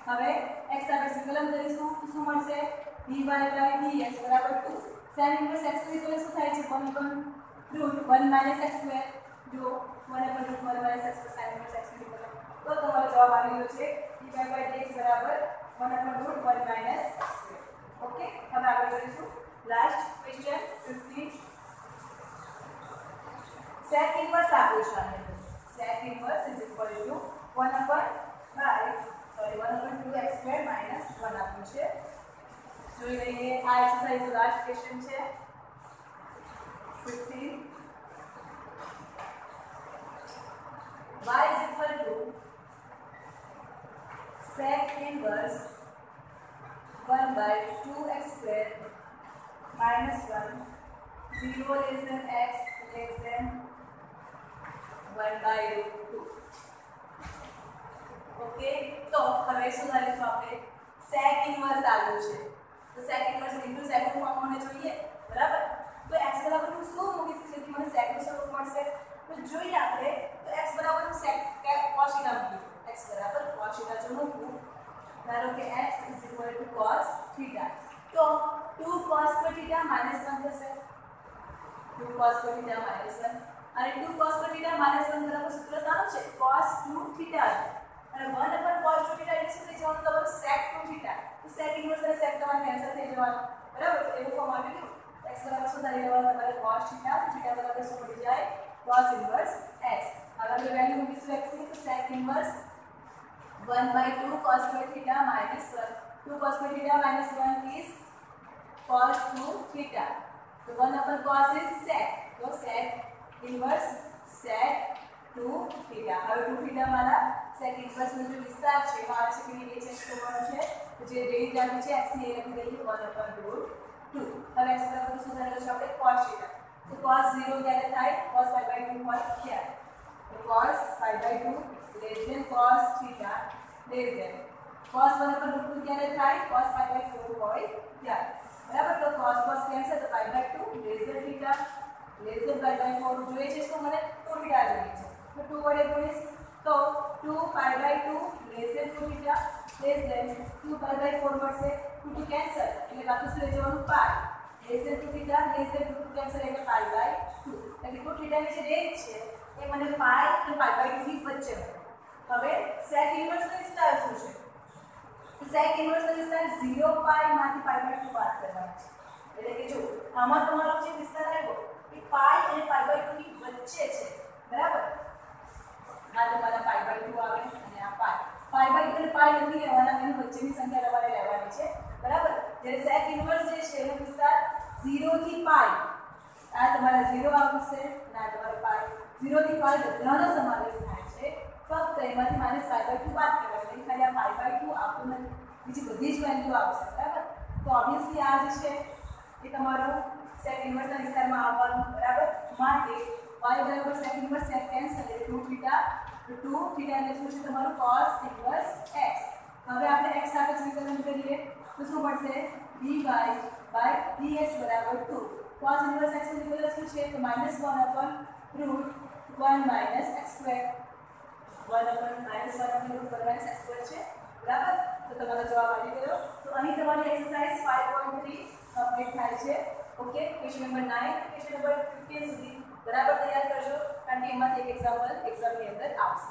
હવે x આપણે સંકલન કરીશું તો શું મળશે dy/dx બરાબર 2 sin ઇન્વર્સ x ની વેલ્યુ શું થાય છે 1/√1 - x² જો 1/√1 - x sin ઇન્વર્સ x ની વેલ્યુ તો તમારો જવાબ આવી ગયો છે dy/dx બરાબર 1/√1 - x². ઓકે હવે આગળ જોઈશું લાસ્ટ ક્વેશ્ચન 15 sec inverse આપ્યું છે આને sec inverse is equal to 1/2x² - 1 આપ્યું છે જોઈ લઈએ આ એક્સરસાઇઝ નો લાસ્ટ ક્વેશ્ચન છે 15 y is equal to sec inverse 1/2x² - 1 0 less than x less than 1/√2 okay તો હવે શું કરીશું આપણે sec ઇન્વર્સ આવ્યું છે તો sec ઇન્વર્સ ઇન્ટુ sec નું ફોર્મ મને જોઈએ બરાબર તો x બરાબર હું શું મૂકીશ જેથી મને sec નું સ્વરૂપ મળશે તો જોઈએ આપણે તો x બરાબર હું sec cos θ મૂકીશું x બરાબર cos θ જો મૂકું ધારો કે x cos θ તો 2 cos θ -1 થશે 2 cos θ -1 અને 2 cos θ -1 બરાબર સૂત્ર શાનું છે cos 2θ અને 1/cos 2θ એટલે શું થઈ જવાનું તમારું sec 2θ તો sec ઇન્વર્સ અને sec તમારે કેન્સલ થઈ જવાનું બરાબર તો એવું ફોર્મ આવી ગયું x બરાબર શું થઈ જવાનું તમારે cos θ બરાબર શું મળી જાય cos ઇન્વર્સ x હવે આપણે વેલ્યુ મૂકીશું x ની તો sec inverse 1/2 cos θ -1 2 cos θ -1 is cos 2θ so 1/cos is sec so sec inverse sec 2θ હવે 2θ મારા sec inverse નો જે વિસ્તાર છે એમાં આવે છે કે એ ચેક કરવાનું છે તો જે રેન્જ આપી છે x ની એ લખી દઈએ 1/√2 હવે x બરાબર શું થાય છે આપણે cos θ તો cos 0 ક્યારે થાય cos π/2 હોય ત્યારે તો cos π/2 less than cos θ less than cos 1/√2 ક્યારે થાય cos π/4 હોય ત્યારે બરાબર તો cos કેન્સલ તો π/2 less than θ less than π/4 જોઈએ છે શું મને 2θ જોઈએ છે તો 2 વડે ગુણીશ તો 2 π/2 less than 2θ less than 2 π/4 મળશે 2 to cancel એટલે બાકી શું રહી જવાનું pi less than 2 theta less than 2 cancel એટલે પાઈ બાય 2 એટલે 2 થીટા ની જે રેન્જ છે એ મને પાઈ અને પાઈ બાય 2 ની વચ્ચે મળે. હવે સેક ઇન્વર્સ નો વિસ્તાર શું છે? સેક ઇન્વર્સ નો વિસ્તાર 0 પાઈ માંથી પાઈ બાય 2 બાદ કરવાનો છે એટલે કે જો આમાં તમારો જે વિસ્તાર આવ્યો એ પાઈ અને પાઈ બાય 2 ની વચ્ચે છે બરાબર. આ તમારા પાઈ બાય 2 આવે અને આ પાઈ બાય 2 અને પાઈ નથી લેવાના એની વચ્ચેની સંખ્યા તમારે લેવાની છે બરાબર. જ્યારે સેક ઇન્વર્સ જે છે એનો વિસ્તાર 0 થી પાઈ આ તમારા 0 આવશે અને આ તમારો પાઈ 0 થી પાઈ બધાનો સમાવેશ થાય છે ફક્ત એમાંથી માઈનસ પાઈ બાય 2 બાદ કરવાનો એટલે ખાલી આ પાઈ બાય 2 આપણને બીજી બધી જ વેલ્યુ આવશે બરાબર. તો ઓબ્વિયસલી આ જે છે એ તમારો સેક ઇન્વર્સના વિસ્તારમાં આવવાનું બરાબર. માટે y બરાબર સેક ઇન્વર્સ સેક કેન્સલ એટલે 2 થીટા એટલે શું છે તમારું cos ઇન્વર્સ x. હવે આપણે x સાથે સંકલન કરીએ તો શું મળશે dy બાય dx બરાબર 2. cos ઇન્વર્સ x નું મૂલ્ય શું છે તો -1/√1 - x સ્ક્વેર 1/-1/√1 - x સ્ક્વેર છે બરાબર. તો તમારો જવાબ આવી ગયો. તો અહીં તમારી એક્સરસાઇઝ 5.3 કમ્પ્લીટ થાય છે. Okay, question number 9 question number 15 સુધી બરાબર તૈયાર કરજો કારણ કે એમાંથી એક એક્ઝામ્પલ એક્ઝામની અંદર આવશે.